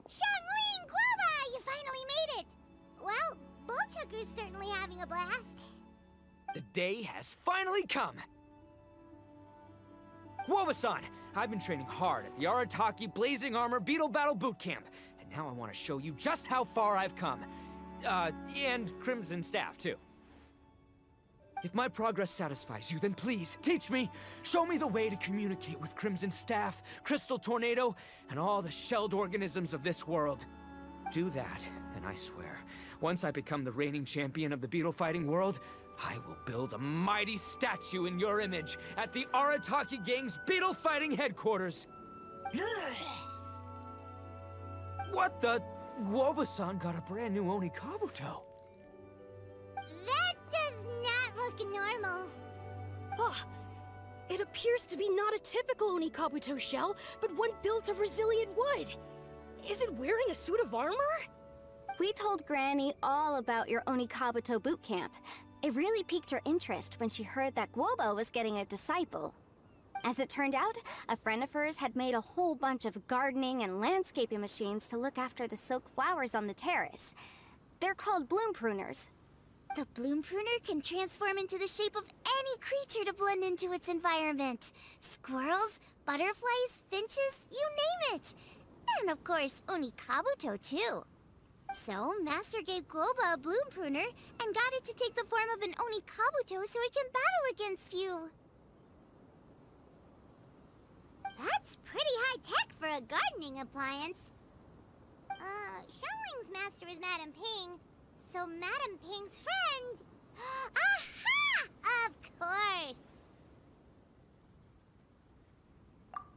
Xiangling Guoba! You finally made it! Well, Bullchucker's certainly having a blast. The day has finally come! Guoba-san, I've been training hard at the Arataki Blazing Armor Beetle Battle Boot Camp, and now I want to show you just how far I've come. And Crimson Staff, too. If my progress satisfies you, then please, teach me! Show me the way to communicate with Crimson Staff, Crystal Tornado, and all the shelled organisms of this world. Do that, and I swear, once I become the reigning champion of the beetle fighting world, I will build a mighty statue in your image at the Arataki Gang's beetle fighting headquarters. What the? Guoba-san got a brand new onikabouto. That does not look normal. Oh, it appears to be not a typical onikabuto shell, but one built of resilient wood. Is it wearing a suit of armor? We told Granny all about your Onikabuto boot camp. It really piqued her interest when she heard that Guoba was getting a disciple. As it turned out, a friend of hers had made a whole bunch of gardening and landscaping machines to look after the silk flowers on the terrace. They're called bloom pruners. The bloom pruner can transform into the shape of any creature to blend into its environment. Squirrels, butterflies, finches, you name it. And of course, Onikabuto too. So, Master gave Guoba a bloom pruner and got it to take the form of an Onikabuto so it can battle against you. That's pretty high-tech for a gardening appliance. Xiangling's master is Madame Ping, so Madame Ping's friend... Aha! Of course!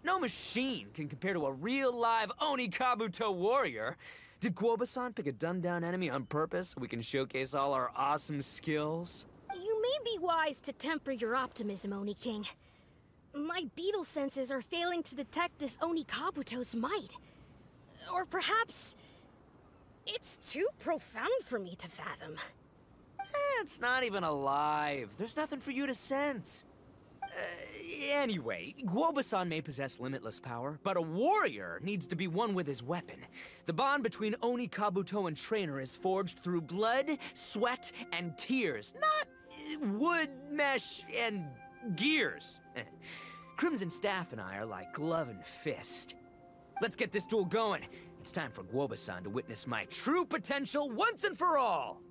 No machine can compare to a real live Onikabuto warrior. Did Guoba-san pick a dumbed-down enemy on purpose so we can showcase all our awesome skills? You may be wise to temper your optimism, Oni King. My beetle senses are failing to detect this Onikabuto's might. Or perhaps... it's too profound for me to fathom. It's not even alive. There's nothing for you to sense. Anyway, Guoba-san may possess limitless power, but a warrior needs to be one with his weapon. The bond between Onikabuto and trainer is forged through blood, sweat, and tears, not wood, mesh, and gears. Crimson Staff and I are like glove and fist. Let's get this duel going. It's time for Guoba-san to witness my true potential once and for all.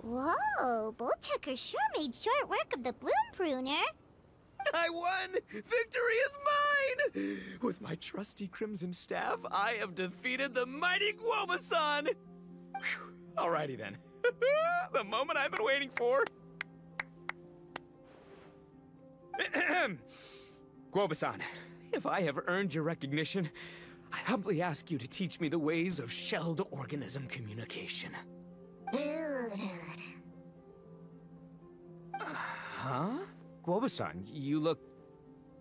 Whoa, Bullchucker sure made short work of the bloom pruner. I won! Victory is mine! With my trusty Crimson Staff, I have defeated the mighty Guoba-san! Whew. Alrighty then. The moment I've been waiting for. Guoba-san, if I have earned your recognition, I humbly ask you to teach me the ways of shelled organism communication. Huh? Guoba-san, you look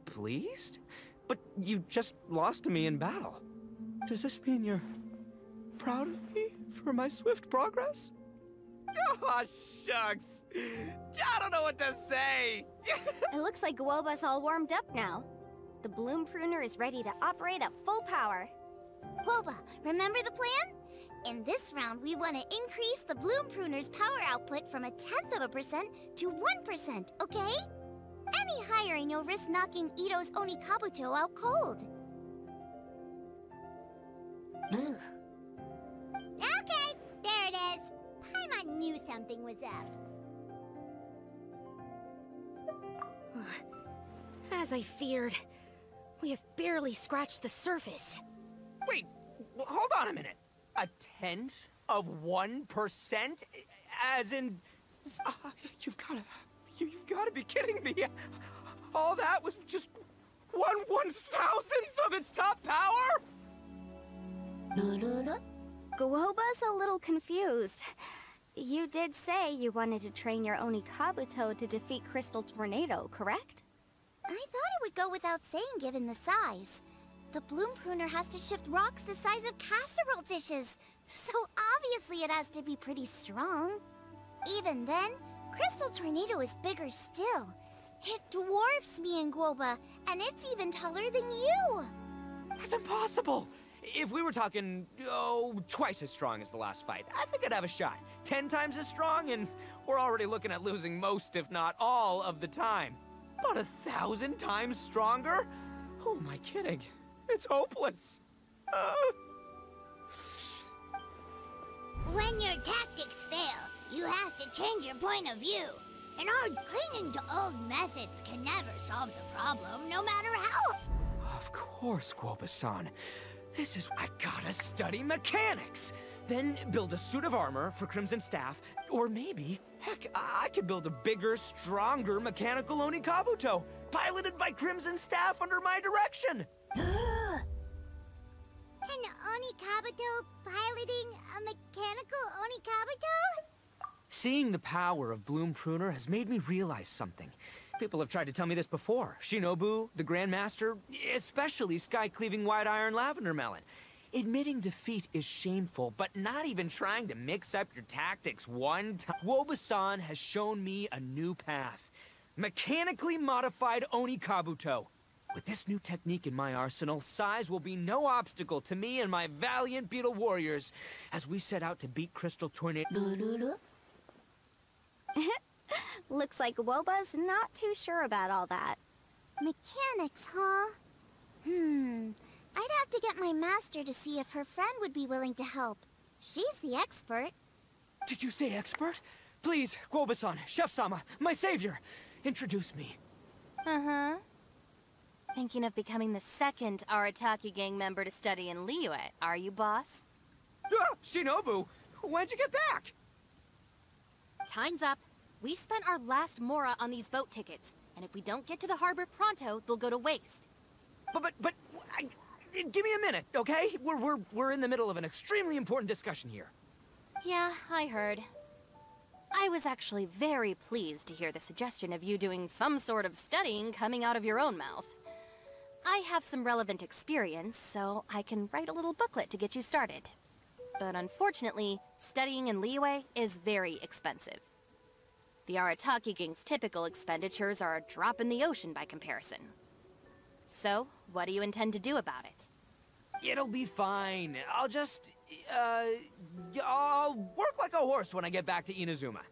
pleased? But you just lost to me in battle. Does this mean you're proud of me for my swift progress? Oh, shucks. I don't know what to say. It looks like Guoba's all warmed up now. The bloom pruner is ready to operate at full power. Guoba, remember the plan? In this round, we want to increase the Bloom Pruner's power output from 0.1% to 1%, okay? Any higher and you'll risk knocking Ito's Onikabuto out cold. Okay, there it is. Paimon knew something was up. As I feared, we have barely scratched the surface. Wait, hold on a minute. 0.1%? As in... You've gotta be kidding me. All that was just 1/1000th of its top power? Guoba's a little confused. You did say you wanted to train your Onikabuto to defeat Crystal Tornado, correct? I thought it would go without saying given the size. The Bloom Pruner has to shift rocks the size of casserole dishes, so obviously it has to be pretty strong. Even then, Crystal Tornado is bigger still. It dwarfs me and Guoba, and it's even taller than you. That's impossible! If we were talking, twice as strong as the last fight, I think I'd have a shot. 10 times as strong, and we're already looking at losing most, if not all, of the time. About 1,000 times stronger? Who am I kidding? It's hopeless. When your tactics fail, you have to change your point of view. And clinging to old methods can never solve the problem, no matter how... Of course, Guoba-san. I gotta study mechanics! Then build a suit of armor for Crimson Staff, or maybe, heck, I could build a bigger, stronger mechanical Onikabuto, piloted by Crimson Staff under my direction! An Onikabuto piloting a mechanical Onikabuto? Seeing the power of Bloom Pruner has made me realize something. People have tried to tell me this before. Shinobu, the Grandmaster, especially Sky-Cleaving White Iron Lavender Melon. Admitting defeat is shameful, but not even trying to mix up your tactics one time. Guoba-san has shown me a new path. Mechanically modified Onikabuto. With this new technique in my arsenal, size will be no obstacle to me and my valiant beetle warriors as we set out to beat Crystal Tornado. Looks like Guoba's not too sure about all that. Mechanics, huh? I'd have to get my master to see if her friend would be willing to help. She's the expert. Did you say expert? Please, Guoba-san, Chef-sama, my savior, introduce me. Thinking of becoming the second Arataki gang member to study in Liyue, are you, boss? Shinobu, when'd you get back? Time's up. We spent our last mora on these boat tickets, and if we don't get to the harbor pronto, they'll go to waste. Give me a minute, okay? We're in the middle of an extremely important discussion here. Yeah, I heard. I was actually very pleased to hear the suggestion of you doing some sort of studying coming out of your own mouth. I have some relevant experience, so I can write a little booklet to get you started. But unfortunately, studying in Liyue is very expensive. The Arataki gang's typical expenditures are a drop in the ocean by comparison. So, what do you intend to do about it? It'll be fine. I'll work like a horse when I get back to Inazuma.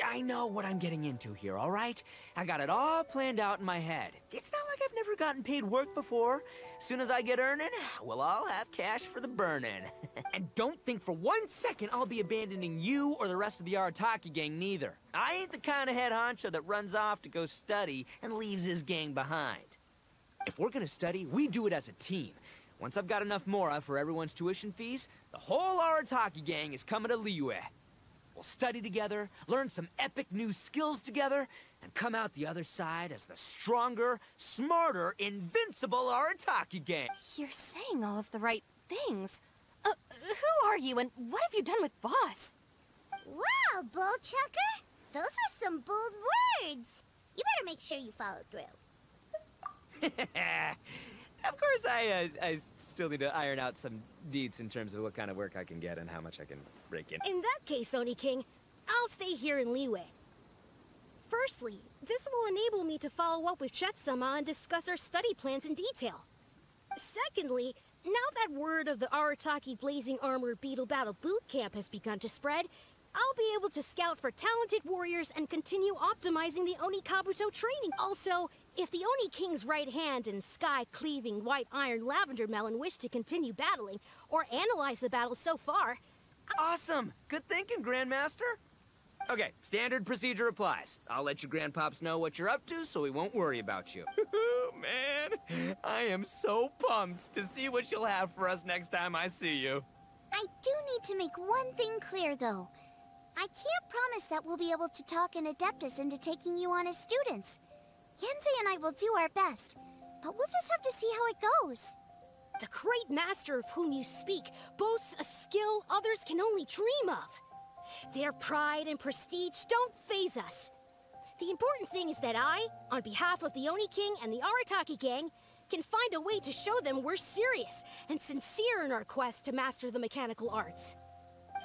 I know what I'm getting into here, all right? I got it all planned out in my head. It's not like I've never gotten paid work before. Soon as I get earning, we'll all have cash for the burning. And don't think for 1 second I'll be abandoning you or the rest of the Arataki gang neither. I ain't the kind of head honcho that runs off to go study and leaves his gang behind. If we're gonna study, we do it as a team. Once I've got enough mora for everyone's tuition fees, the whole Arataki gang is coming to Liyue. We'll study together, learn some epic new skills together, and come out the other side as the stronger, smarter, invincible Arataki gang. You're saying all of the right things. Who are you and what have you done with Boss? Wow, Bullchucker! Those were some bold words! You better make sure you follow through. Of course, I still need to iron out some deets in terms of what kind of work I can get and how much I can rake in. In that case, Oni King, I'll stay here in Liyue. Firstly, this will enable me to follow up with Chef-sama and discuss our study plans in detail. Secondly, now that word of the Arataki Blazing Armor Beetle Battle Boot Camp has begun to spread, I'll be able to scout for talented warriors and continue optimizing the onikabbuto training. Also, if the Oni King's right hand and sky-cleaving white iron lavender melon wish to continue battling, or analyze the battle so far... Awesome! Good thinking, Grandmaster. Okay, standard procedure applies. I'll let your grandpops know what you're up to so we won't worry about you. Man, I am so pumped to see what you'll have for us next time I see you. I do need to make one thing clear, though. I can't promise that we'll be able to talk an Adeptus into taking you on as students. Yanfei and I will do our best, but we'll just have to see how it goes. The great master of whom you speak boasts a skill others can only dream of. Their pride and prestige don't faze us. The important thing is that I, on behalf of the Oni King and the Arataki gang, can find a way to show them we're serious and sincere in our quest to master the mechanical arts.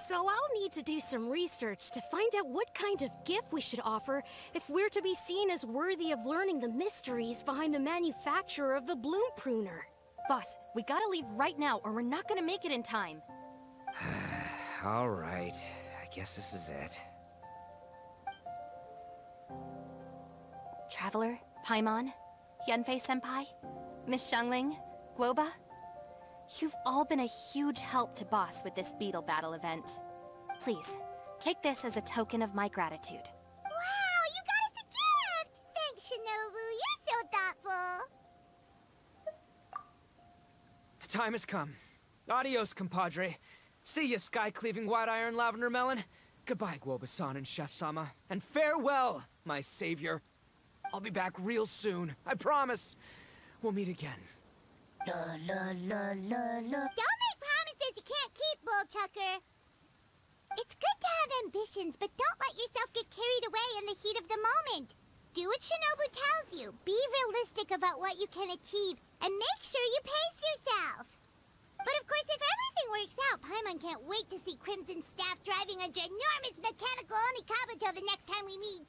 So I'll need to do some research to find out what kind of gift we should offer if we're to be seen as worthy of learning the mysteries behind the manufacture of the bloom pruner. Boss, we gotta leave right now or we're not gonna make it in time. All right. I guess this is it. Traveler, Paimon, Yanfei-senpai, Miss Xiangling, Guoba, you've all been a huge help to Boss with this beetle battle event. Please, take this as a token of my gratitude. Wow, you got us a gift! Thanks, Shinobu. You're so thoughtful. The time has come. Adios, compadre. See ya, sky-cleaving white iron lavender melon. Goodbye, Guoba-san and Chef-sama. And farewell, my savior. I'll be back real soon. I promise. We'll meet again. Don't make promises you can't keep, Bullchucker. It's good to have ambitions, but don't let yourself get carried away in the heat of the moment. Do what Shinobu tells you. Be realistic about what you can achieve, and make sure you pace yourself. But of course, if everything works out, Paimon can't wait to see Crimson Staff driving a ginormous mechanical onikabbuto the next time we meet.